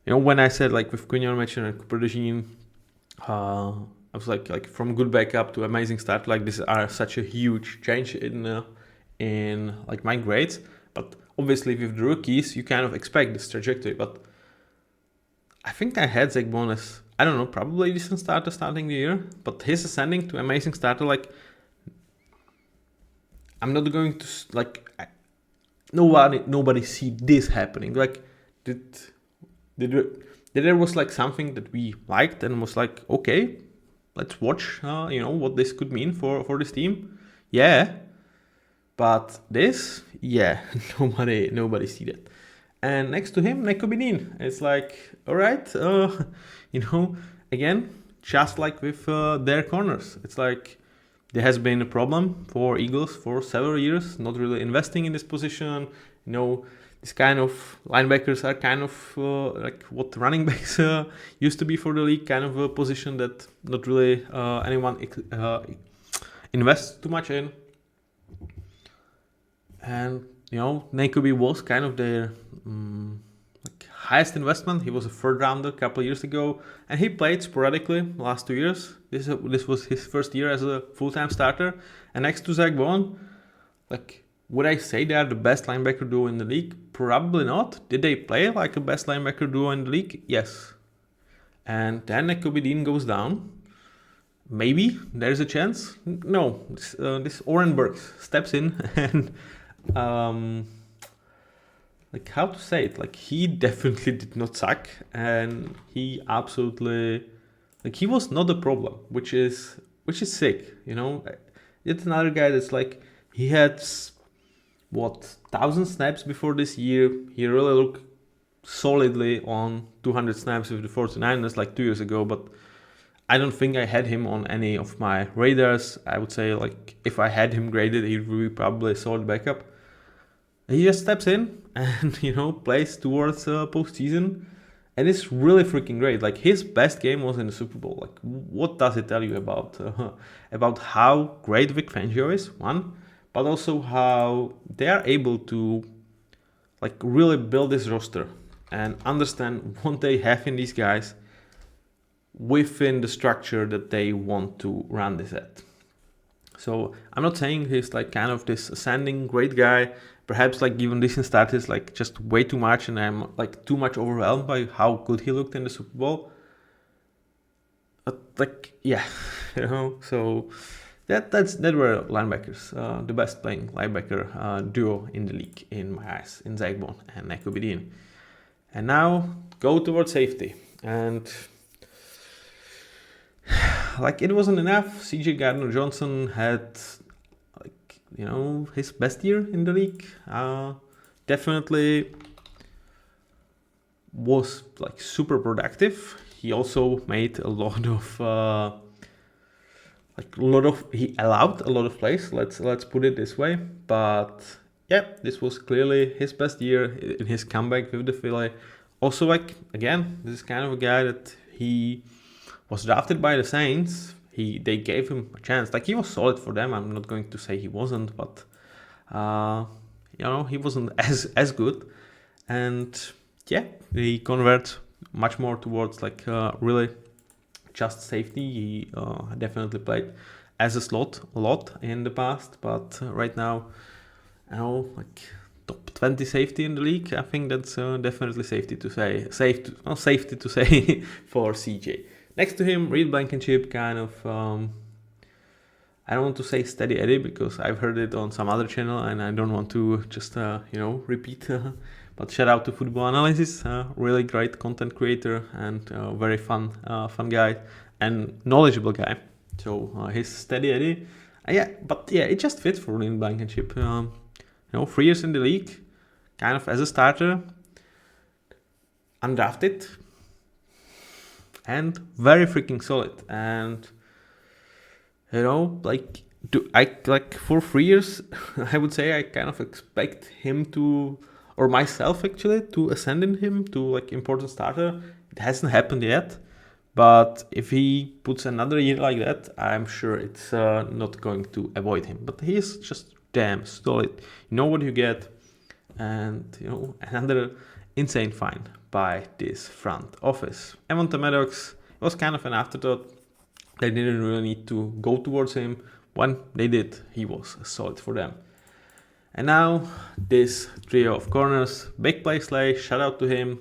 [SPEAKER 1] when I said like with Quinion Mitchell and Cooper DeJean, I was like from good backup to amazing start. Like this are such a huge change in like my grades. But obviously with the rookies, you kind of expect this trajectory. But I think I had Zach Bond as, I don't know, probably decent starter starting the year. But his ascending to amazing starter, like I'm not going to like nobody see this happening. Like did there was like something that we liked and was like, okay, let's watch what this could mean for this team. Yeah, but this, yeah, nobody see that. And next to him, Neko Benin. It's like, all right, again, just like with their corners, it's like there has been a problem for Eagles for several years, not really investing in this position. This kind of linebackers are kind of like what running backs used to be for the league, kind of a position that not really anyone invests too much in. And Nakobe was kind of their highest investment. He was a third rounder a couple of years ago, and he played sporadically the last 2 years. This was his first year as a full-time starter. And next to Zach Bond, like, would I say they are the best linebacker duo in the league? Probably not. Did they play like a best linebacker duo in the league? Yes. And then Nakobe Dean goes down. Maybe there's a chance. No, this Oren Burks steps in and like how to say it, like he definitely did not suck, and he absolutely, like, he was not a problem, which is sick. It's another guy that's like, he had 1,000 snaps before this year. He really looked solidly on 200 snaps with the 49ers like 2 years ago, but I don't think I had him on any of my radars. I would say, like, if I had him graded, he would be probably a solid backup. He just steps in and plays towards postseason, and it's really freaking great. Like, his best game was in the Super Bowl. Like, what does it tell you about how great Vic Fangio is? One, but also how they are able to like really build this roster and understand what they have in these guys within the structure that they want to run this at. So I'm not saying he's like kind of this ascending great guy. Perhaps like given decent stats is like just way too much, and I'm like too much overwhelmed by how good he looked in the Super Bowl. But like, yeah, so that were linebackers, the best playing linebacker duo in the league in my eyes, in Zach Bond and Nakobe Dean. And now go towards safety. And like, it wasn't enough. CJ Gardner-Johnson had his best year in the league. Definitely was like super productive. He also made a lot of he allowed a lot of plays. Let's put it this way. But yeah, this was clearly his best year in his comeback with the Philly. Also, like, again, this is kind of a guy that he was drafted by the Saints. They gave him a chance. Like, he was solid for them. I'm not going to say he wasn't, but he wasn't as good. And yeah, he converted much more towards like really just safety. He definitely played as a slot a lot in the past, but right now, I know, like top 20 safety in the league. I think that's definitely safety to say, safety to say for CJ. Next to him, Reed Blankenship, kind of. I don't want to say steady Eddie because I've heard it on some other channel and I don't want to just repeat. But shout out to Football Analysis, really great content creator and very fun guy and knowledgeable guy. So he's steady Eddie. It just fits for Reed Blankenship. 3 years in the league, kind of as a starter, undrafted, and very freaking solid. And for 3 years, I would say I kind of expect him to, or myself actually, to ascend in him to like important starter. It hasn't happened yet, but if he puts another year like that, I'm sure it's not going to avoid him. But he's just damn solid. You know what you get, and another insane find by this front office. Evonta Maddox was kind of an afterthought. They didn't really need to go towards him. When they did, he was solid for them. And now this trio of corners, big play Slay, shout out to him.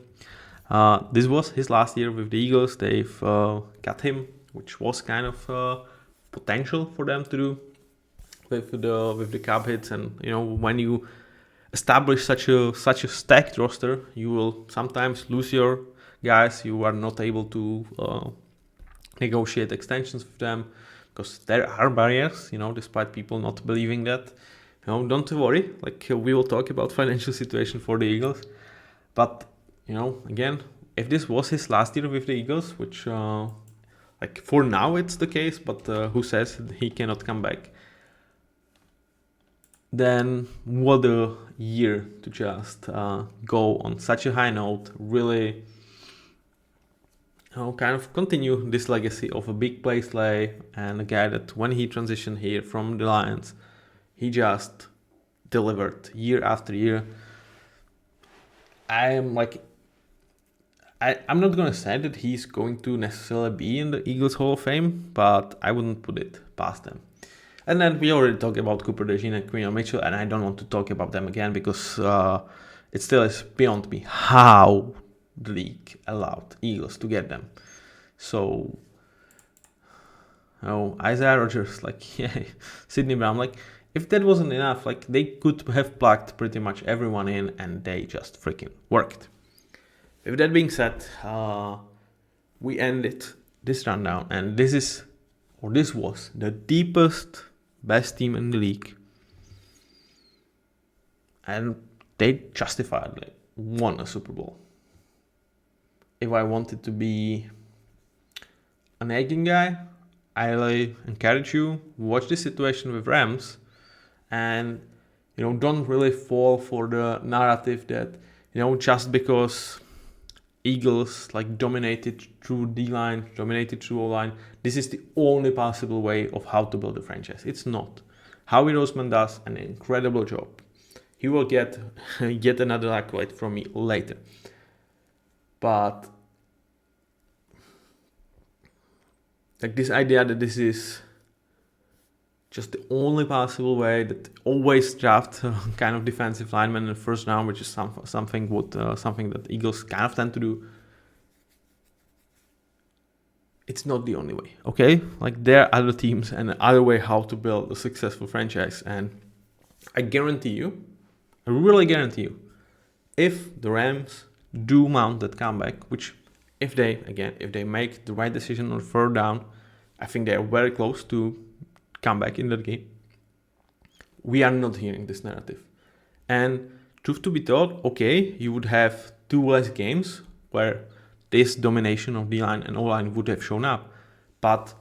[SPEAKER 1] This was his last year with the Eagles. They've cut him, which was kind of potential for them to do with the cap hits. And when you establish such a stacked roster, you will sometimes lose your guys. You are not able to negotiate extensions with them because there are barriers, despite people not believing that. Don't worry, like we will talk about financial situation for the Eagles. But, again, if this was his last year with the Eagles, which for now it's the case, but who says he cannot come back? Then what a year to just go on such a high note, really kind of continue this legacy of a big play Slay and a guy that when he transitioned here from the Lions, he just delivered year after year. I'm not going to say that he's going to necessarily be in the Eagles Hall of Fame, but I wouldn't put it past them. And then we already talked about Cooper DeJean and Quinn Mitchell, and I don't want to talk about them again because it still is beyond me how the league allowed Eagles to get them. So, Isaiah Rodgers, Sidney Brown, if that wasn't enough, they could have plugged pretty much everyone in and they just freaking worked. With that being said, we ended this rundown, and this was the deepest, best team in the league. And they justifiably won a Super Bowl. If I wanted to be an egging guy, I really encourage you, watch this situation with Rams and, don't really fall for the narrative that, just because Eagles dominated through D-line, dominated through O-line, this is the only possible way of how to build a franchise. It's not. Howie Roseman does an incredible job. He will get yet another accolade from me later. But this idea that this is just the only possible way, that always draft kind of defensive lineman in the first round, which is something that Eagles kind of tend to do. It's not the only way, okay? There are other teams and other way how to build a successful franchise, and I really guarantee you, if the Rams do mount that comeback, which if they make the right decision on third down, I think they are very close to come back in that game. We are not hearing this narrative. And truth to be told, okay, you would have 2 less games where this domination of D-line and O-line would have shown up. But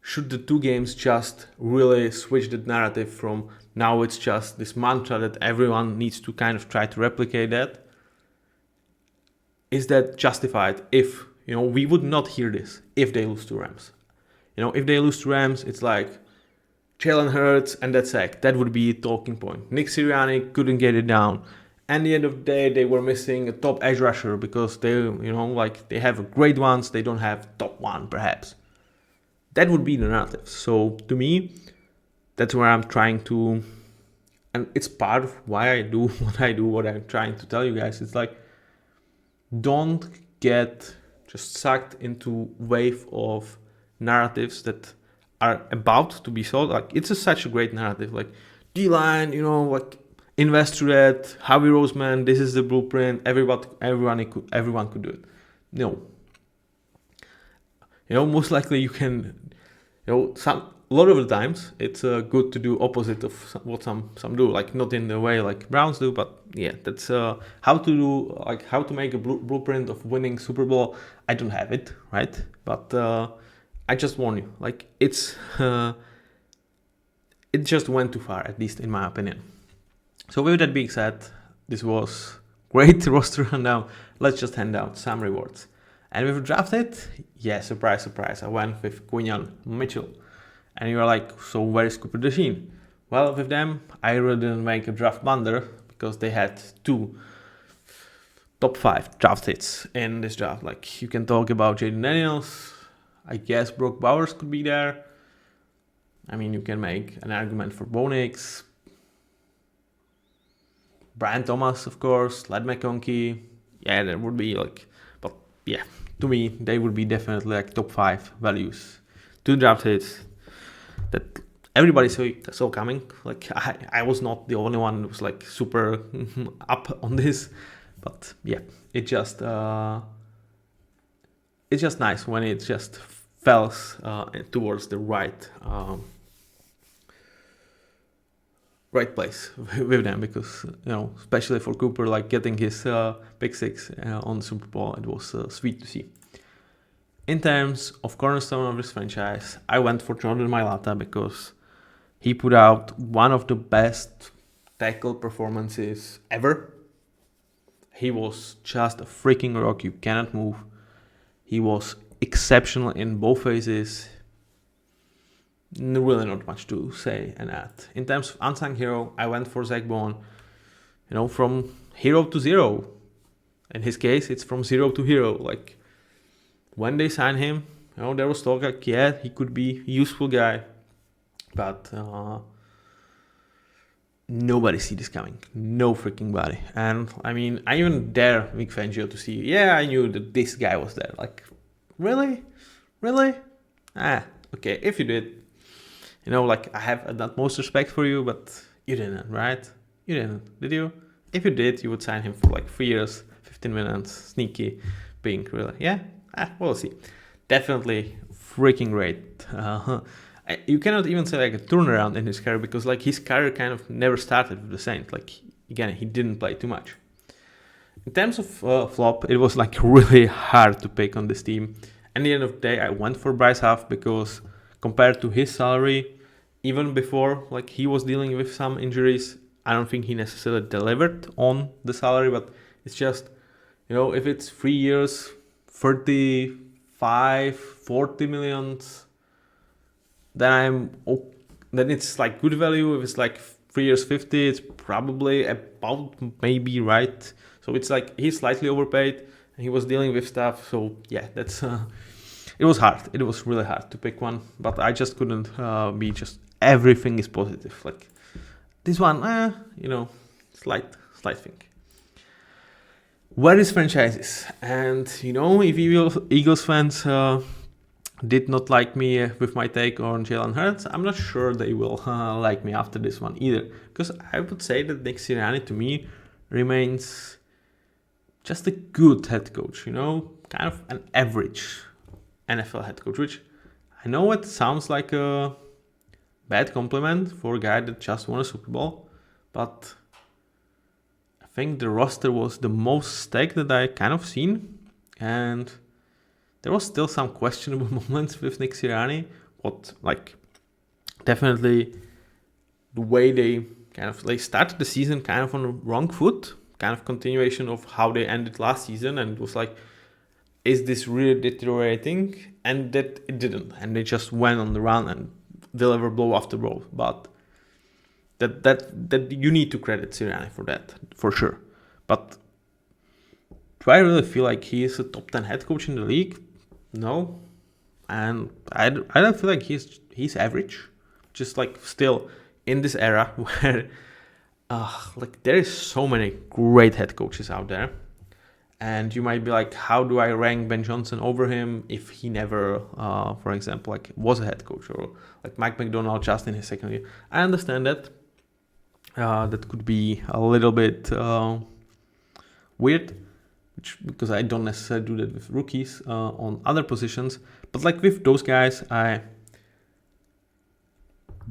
[SPEAKER 1] should the 2 games just really switch the narrative from now it's just this mantra that everyone needs to kind of try to replicate that? Is that justified if, we would not hear this if they lose to Rams? If they lose to Rams, it's like Jalen Hurts and that sack. That would be a talking point. Nick Sirianni couldn't get it down. And at the end of the day, they were missing a top edge rusher because they have great ones. They don't have top one, perhaps. That would be the narrative. So to me, that's where I'm trying to, and it's part of why I do what I'm trying to tell you guys. It's like, don't get just sucked into wave of narratives that are about to be sold. Like, it's such a great narrative. Like, D-line, like, invest to that. Howie Roseman, this is the blueprint. Everyone could do it. No. Most likely you can. A lot of the times it's good to do opposite of what some do. Like, not in the way like Browns do, but yeah, that's how to make a blueprint of winning Super Bowl. I don't have it, right? But I just warn you. Like, it just went too far, at least in my opinion. So with that being said, this was great roster rundown. Let's just hand out some rewards. And with drafted, yeah, surprise, I went with Quinyon Mitchell. And you're like, so where is Cooper DeJean? Well, with them, I really didn't make a draft blunder because they had 2 top 5 draft hits in this draft. Like, you can talk about Jaden Daniels. I guess Brock Bowers could be there. I mean, you can make an argument for Bo Nix. Brian Thomas, of course. Ladd McConkey. Yeah, that would be like, but yeah, to me, they would be definitely like top 5 values. 2 draft hits that everybody saw coming. Like, I was not the only one who was like super up on this, but yeah, it's just nice when it just falls towards the right place with them, because especially for Cooper, like getting his pick 6 on the Super Bowl, it was sweet to see. In terms of cornerstone of this franchise, I went for Jordan Mailata because he put out one of the best tackle performances ever. He was just a freaking rock. You cannot move. He was exceptional in both phases. Really not much to say and add. In terms of unsung hero, I went for Zach Bone. From hero to zero. In his case, it's from 0 to hero. Like, when they signed him, there was talk like, yeah, he could be a useful guy. But nobody see this coming. No freaking body. And I mean, I even dare Vic Fangio to see, yeah, I knew that this guy was there. Like, really? Okay, if you did, like, I have the utmost respect for you, but you didn't, right? You didn't, did you? If you did, you would sign him for like 3 years, 15 minutes, sneaky, pink, really. Yeah? We'll see. Definitely freaking great. You cannot even say like a turnaround in his career, because like his career kind of never started with the Saints. Like, again, he didn't play too much. In terms of flop, it was like really hard to pick on this team. And at the end of the day, I went for Bryce Huff because compared to his salary, even before like he was dealing with some injuries, I don't think he necessarily delivered on the salary. But it's just, if it's 3 years, 35, 40 millions, then it's like good value. If it's like 3 years, 50, it's probably about maybe right. So it's like he's slightly overpaid and he was dealing with stuff. So yeah, that's it was hard. It was really hard to pick one, but I just couldn't be just everything is positive. Like this one, slight thing. Where is franchises? And if Eagles fans did not like me with my take on Jalen Hurts, I'm not sure they will like me after this one either. Because I would say that Nick Sirianni to me remains just a good head coach, kind of an average NFL head coach, which I know it sounds like a bad compliment for a guy that just won a Super Bowl, but I think the roster was the most stacked that I kind of seen, and there was still some questionable moments with Nick Sirianni. Definitely the way they started the season kind of on the wrong foot, kind of continuation of how they ended last season, and it was like, is this really deteriorating? And that it didn't, and they just went on the run and delivered blow after blow. But that you need to credit Sirianni for that, for sure. But do I really feel like he is a top 10 head coach in the league? No. And I don't feel like he's average. Just like still in this era where like there is so many great head coaches out there. And you might be like, how do I rank Ben Johnson over him if he never, for example, like was a head coach, or like Mike McDonald just in his second year? I understand that. That could be a little bit weird, because I don't necessarily do that with rookies on other positions. But like with those guys, I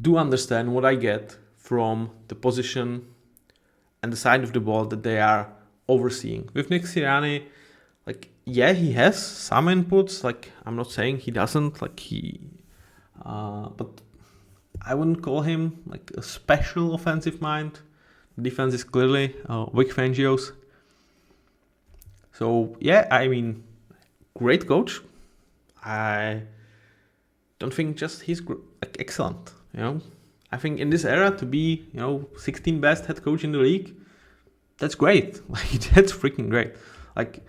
[SPEAKER 1] do understand what I get from the position and the side of the ball that they are overseeing. With Nick Sirianni, like, yeah, he has some inputs. Like, I'm not saying he doesn't. Like, but I wouldn't call him like a special offensive mind. The defense is clearly Vic Fangio's. So yeah, I mean, great coach. I don't think just he's like excellent. You know, I think in this era to be 16th best head coach in the league, that's great. Like, that's freaking great. Like,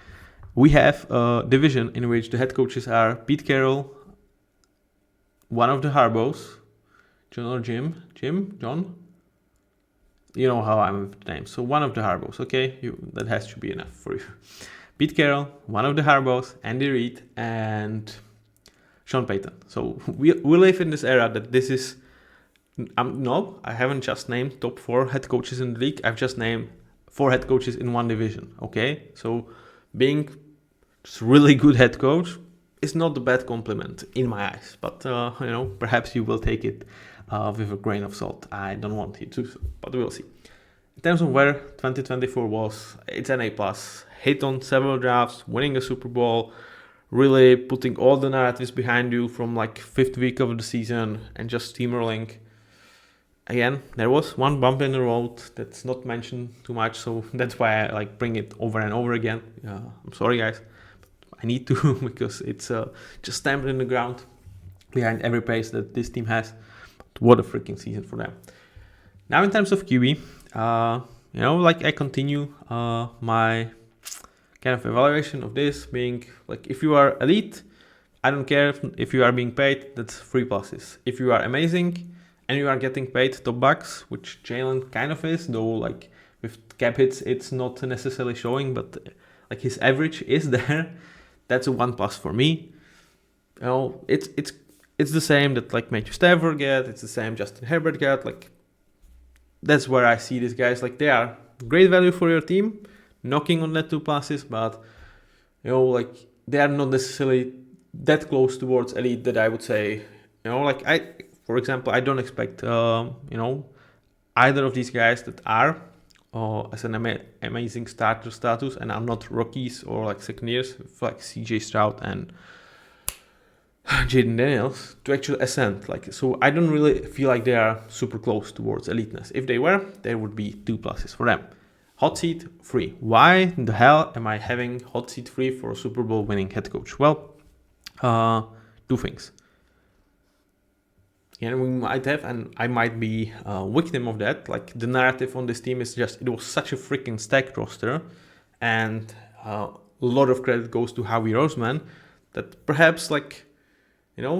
[SPEAKER 1] we have a division in which the head coaches are Pete Carroll, one of the Harbaughs, John. You know how I'm with the names. So one of the Harbaughs, okay? That has to be enough for you. Pete Carroll, one of the Harbaughs, Andy Reid, and Sean Payton. So we live in this era that this is... no, I haven't just named top 4 head coaches in the league. I've just named 4 head coaches in one division, okay? So being just really good head coach is not a bad compliment in my eyes. But, perhaps you will take it with a grain of salt. I don't want you to, but we'll see. In terms of where 2024 was, it's an A+. Hit on several drafts, winning a Super Bowl, really putting all the narratives behind you from like 5th week of the season and just steamrolling. Again, there was one bump in the road that's not mentioned too much, so that's why I like bring it over and over again. I'm sorry, guys, but I need to because it's just stamped in the ground behind every pace that this team has. But what a freaking season for them! Now, in terms of QB, I continue my kind of evaluation of this being like, if you are elite, I don't care if you are being paid. That's 3 pluses. If you are amazing and you are getting paid top bucks, which Jalen kind of is, though like with cap hits it's not necessarily showing, but like his average is there. That's a 1+ for me. It's the same that like Matthew Stafford get. It's the same Justin Herbert get. Like, that's where I see these guys. Like, they are great value for your team, knocking on that 2 pluses, but they are not necessarily that close towards elite that I would say. For example, I don't expect, either of these guys that are as an amazing starter status and are not rookies or like second years, like CJ Stroud and Jaden Daniels, to actually ascend. So I don't really feel like they are super close towards eliteness. If they were, there would be 2 pluses for them. Hot seat 3. Why the hell am I having hot seat 3 for a Super Bowl winning head coach? Well, 2 things. And we might have, and I might be a victim of that. Like, the narrative on this team is just, it was such a freaking stacked roster, and a lot of credit goes to Howie Roseman, that perhaps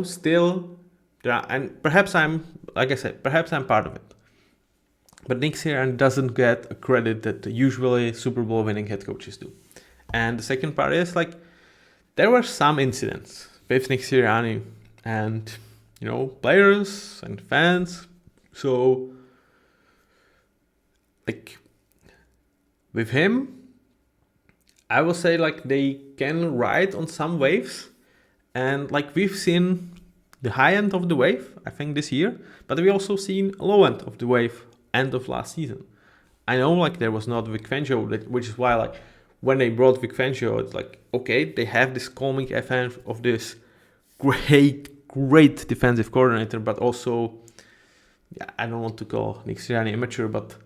[SPEAKER 1] still there are, and perhaps I'm part of it. But Nick Sirianni doesn't get a credit that usually Super Bowl winning head coaches do. And the second part is there were some incidents with Nick Sirianni and players and fans. So with him, I will say they can ride on some waves, and we've seen the high end of the wave, I think, this year, but we also seen a low end of the wave end of last season. I know there was not Vic Fangio, which is why when they brought Vic Fangio, it's okay, they have this calming FM of this great defensive coordinator, but also, I don't want to call Nick Sirianni immature, but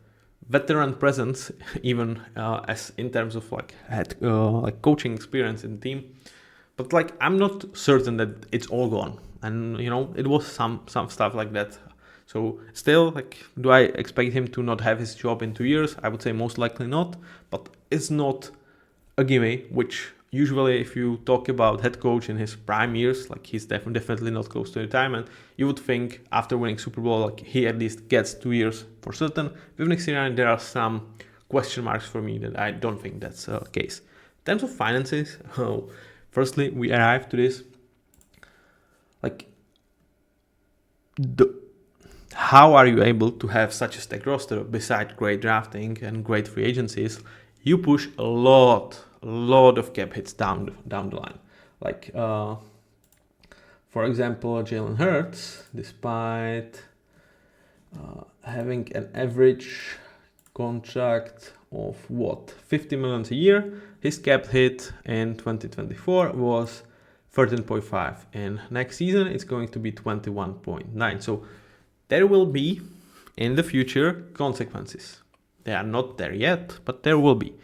[SPEAKER 1] veteran presence, even as in terms of coaching experience in the team. But I'm not certain that it's all gone, and it was some stuff like that. So still, like, do I expect him to not have his job in 2 years? I would say most likely not, but it's not a gimme, which usually if you talk about head coach in his prime years, like he's definitely not close to retirement, you would think after winning Super Bowl, like he at least gets 2 years for certain. With Nick Sirianni, there are some question marks for me that I don't think that's the case. In terms of finances, firstly, we arrived to this, like, how are you able to have such a stacked roster besides great drafting and great free agencies? You push a lot of cap hits down the line. Like, for example, Jalen Hurts, despite having an average contract of what, 50 million a year, his cap hit in 2024 was 13.5, and next season it's going to be 21.9. So there will be in the future consequences. They are not there yet, but there will be.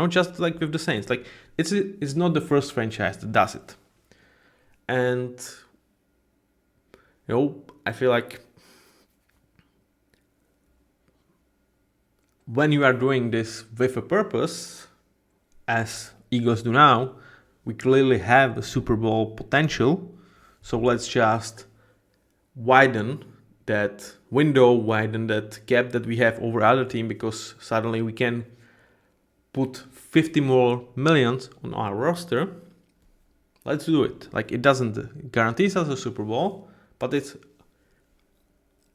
[SPEAKER 1] Just like with the Saints, like it's not the first franchise that does it. And I feel like when you are doing this with a purpose, as Eagles do now, we clearly have a Super Bowl potential. So let's just widen that window, widen that gap that we have over other team, because suddenly we can put 50 more millions on our roster. Let's do it. Like, it doesn't guarantee us a Super Bowl, but it's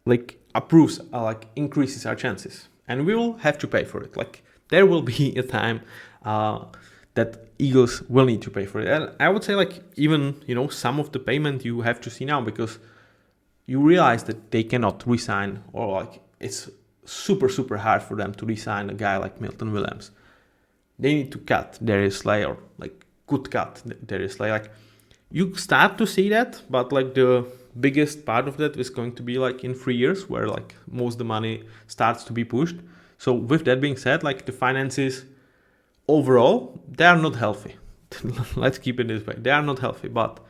[SPEAKER 1] like approves, like increases our chances, and we will have to pay for it. Like, there will be a time that Eagles will need to pay for it. And I would say, like, even some of the payment you have to see now, because you realize that they cannot resign, or like it's super hard for them to resign a guy like Milton Williams. They need to cut Darius Slay, or like could cut Darius Slay. Like, you start to see that, but like the biggest part of that is going to be like in 3 years, where like most of the money starts to be pushed. So with that being said, like the finances overall, they are not healthy. Let's keep it this way. They are not healthy, but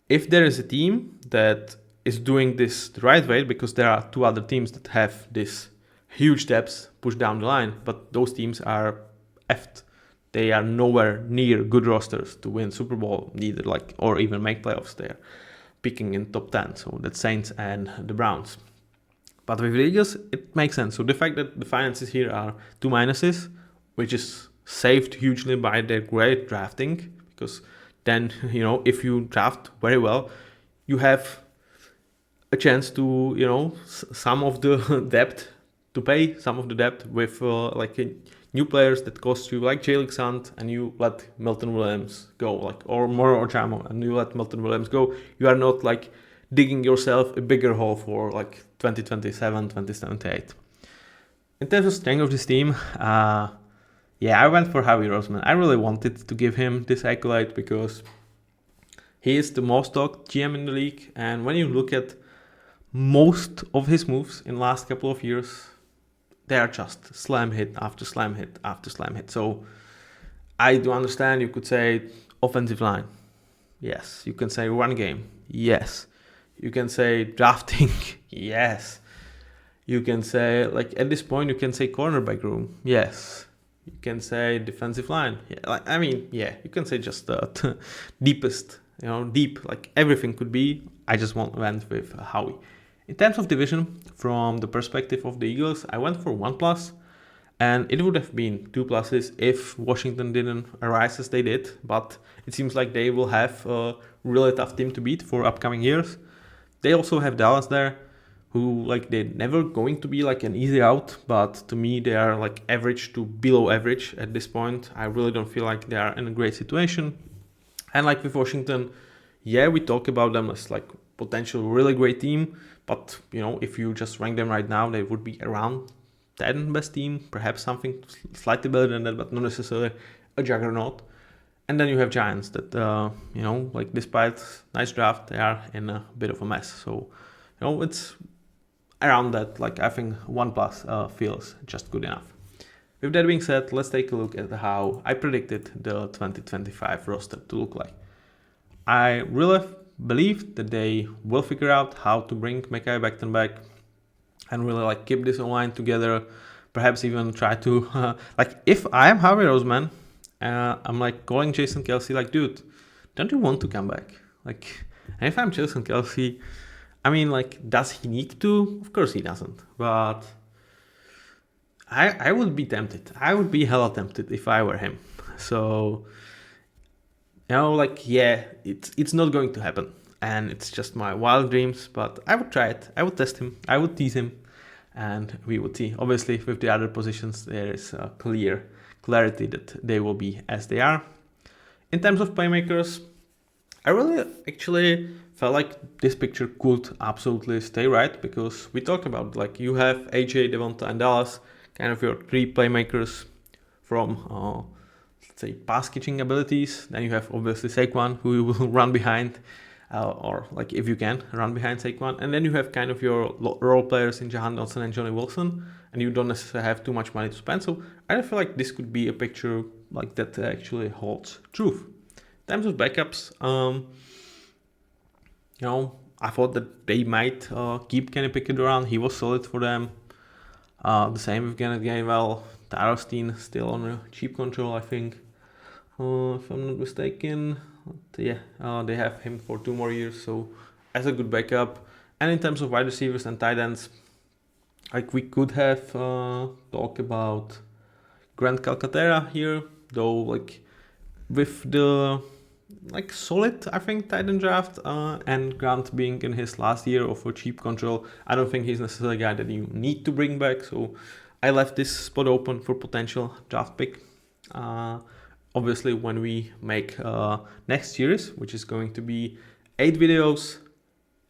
[SPEAKER 1] if there is a team that is doing this the right way, because there are 2 other teams that have this huge depths pushed down the line, but those teams are effed. They are nowhere near good rosters to win Super Bowl, neither like or even make playoffs. They are picking in top 10, so that's Saints and the Browns. But with the Eagles, it makes sense. So the fact that the finances here are 2 minuses, which is saved hugely by their great drafting, because then, if you draft very well, you have a chance to, some of the debt, to pay some of the debt with new players that cost you, like Jalen Hunt, and you let Milton Williams go, like, or Moro Ochamo, and you let Milton Williams go. You are not like digging yourself a bigger hole for like 2027, 2078. In terms of strength of this team, I went for Howie Roseman. I really wanted to give him this accolade because he is the most talked GM in the league, and when you look at most of his moves in the last couple of years, they are just slam hit after slam hit after slam hit. So I do understand, you could say offensive line. Yes. You can say run game. Yes. You can say drafting. Yes. You can say, like, at this point, you can say cornerback room. Yes. You can say defensive line. Yeah, you can say just the deepest, deep, like everything could be. I just went with Howie. In terms of division, from the perspective of the Eagles, I went for 1+, and it would have been 2+ if Washington didn't arise as they did, but it seems like they will have a really tough team to beat for upcoming years. They also have Dallas there, who, like, they're never going to be like an easy out, but to me they are like average to below average at this point. I really don't feel like they are in a great situation. And like with Washington, we talk about them as like potential really great team, but if you just rank them right now, they would be around 10 best team, perhaps something slightly better than that, but not necessarily a juggernaut. And then you have Giants that like, despite nice draft, they are in a bit of a mess. So it's around that. Like, I think 1+ feels just good enough. With that being said, let's take a look at how I predicted the 2025 roster to look like. I really believe that they will figure out how to bring Mekhi Becton back and really like keep this online together. Perhaps even try to like if I am Harvey Roseman, I'm like calling Jason Kelce like, dude, don't you want to come back? Like, and if I'm Jason Kelce, I mean, like, does he need to? Of course he doesn't. But I would be tempted. I would be hella tempted if I were him. So, like, yeah, it's not going to happen. And it's just my wild dreams. But I would try it. I would test him. I would tease him. And we would see. Obviously, with the other positions, there is a clarity that they will be as they are. In terms of playmakers, I really actually felt like this picture could absolutely stay right, because we talked about like you have AJ, Devonta, and Dallas, kind of your three playmakers from let's say pass catching abilities. Then you have obviously Saquon, who you will run behind, or like if you can run behind Saquon, and then you have kind of your role players in Jahan Dotson and Johnny Wilson, and you don't necessarily have too much money to spend. So I feel like this could be a picture like that actually holds truth. In terms of backups, I thought that they might keep Kenny Pickett around. He was solid for them. The same with Kenneth Gainwell. Tyler Steen still on a cheap control, I think. If I'm not mistaken. They have him for 2 more years, so as a good backup. And in terms of wide receivers and tight ends, like we could have talked about Grant Calcaterra here, though like with the like solid, I think, tight end draft, and Grant being in his last year of a cheap control, I don't think he's necessarily a guy that you need to bring back. So I left this spot open for potential draft pick. Obviously, when we make next series, which is going to be 8 videos,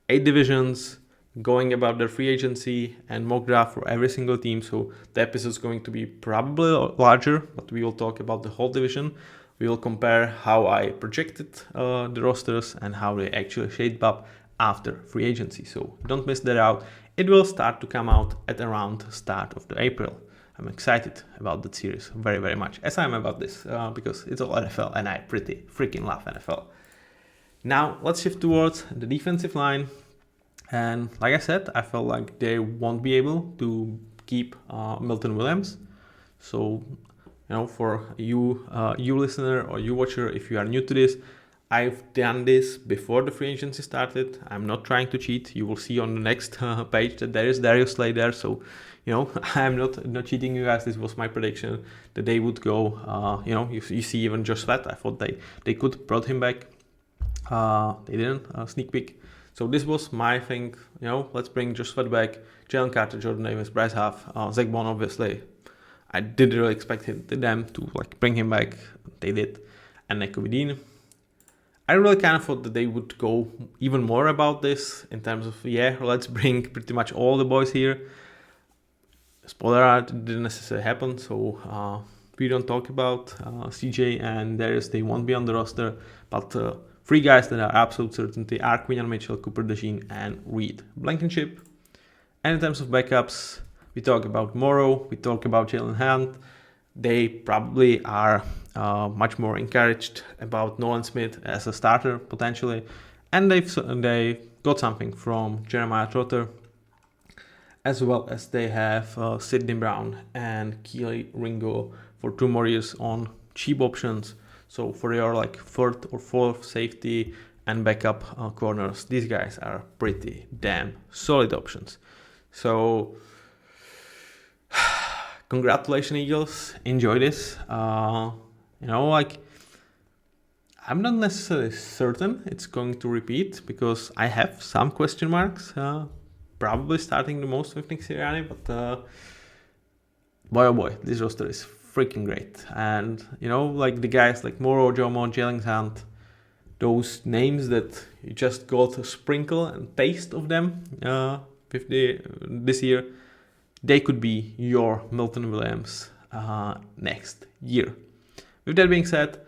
[SPEAKER 1] 8 divisions, going about their free agency and mock draft for every single team. So the episode is going to be probably larger, but we will talk about the whole division. We will compare how I projected the rosters and how they actually shaped up after free agency. So don't miss that out. It will start to come out at around start of the April. I'm excited about that series very, very much, as I'm about this, because it's all NFL and I pretty freaking love NFL. Now let's shift towards the defensive line. And like I said, I felt like they won't be able to keep Milton Williams. So, for you listener or you watcher, if you are new to this, I've done this before the free agency started. I'm not trying to cheat. You will see on the next page that there is Darius Slay there. So, I'm not cheating you guys. This was my prediction that they would go. You see even Josh Sweat. I thought they could brought him back. They didn't. Sneak peek. So this was my thing. Let's bring Josh Sweat back. Jalen Carter, Jordan Davis, Bryce Huff, Zach Bond, obviously. I didn't really expect them to bring him back. They did. And Neko Vidin. I really kind of thought that they would go even more about this in terms of, let's bring pretty much all the boys here. Spoiler alert, it didn't necessarily happen. So we don't talk about CJ and Darius. They won't be on the roster. But 3 guys that are absolute certainty are Quinyon Mitchell, Cooper DeJean, and Reed Blankenship. And in terms of backups, we talk about Morrow, we talk about Jalen Hunt. They probably are much more encouraged about Nolan Smith as a starter potentially, and they got something from Jeremiah Trotter, as well as they have Sidney Brown and Keely Ringo for 2 more years on cheap options. So for your 3rd or 4th safety and backup corners, these guys are pretty damn solid options. So congratulations, Eagles. Enjoy this. I'm not necessarily certain it's going to repeat because I have some question marks. Probably starting the most with Nick Sirianni, but boy oh boy, this roster is freaking great. And the guys like Morrow, Jomo, Jalen Hunt, those names that you just got a sprinkle and taste of them this year, they could be your Milton Williams next year. With that being said,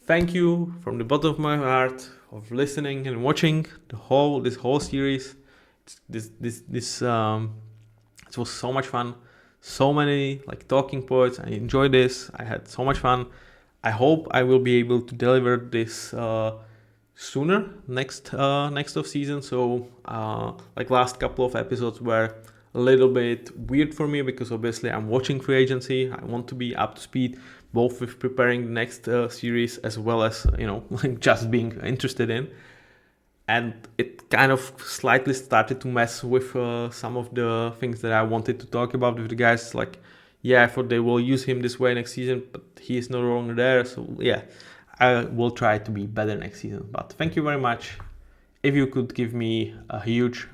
[SPEAKER 1] thank you from the bottom of my heart of listening and watching this whole series. This was so much fun. So many talking points. I enjoyed this. I had so much fun. I hope I will be able to deliver this sooner next off season. So like last couple of episodes were a little bit weird for me because obviously I'm watching free agency. I want to be up to speed both with preparing the next series as well as like just being interested in. And it kind of slightly started to mess with some of the things that I wanted to talk about with the guys. Like, yeah, I thought they will use him this way next season, but he is no longer there. So yeah, I will try to be better next season. But thank you very much. If you could give me a huge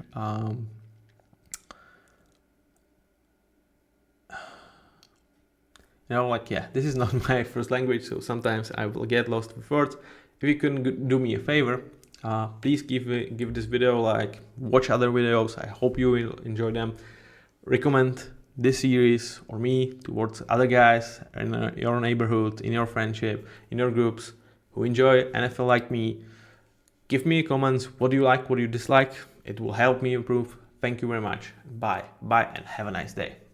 [SPEAKER 1] this is not my first language, so sometimes I will get lost with words. If you can do me a favor, please give this video like, watch other videos. I hope you will enjoy them. Recommend this series or me towards other guys in your neighborhood, in your friendship, in your groups who enjoy NFL like me. Give me comments. What do you like? What do you dislike? It will help me improve. Thank you very much. Bye and have a nice day.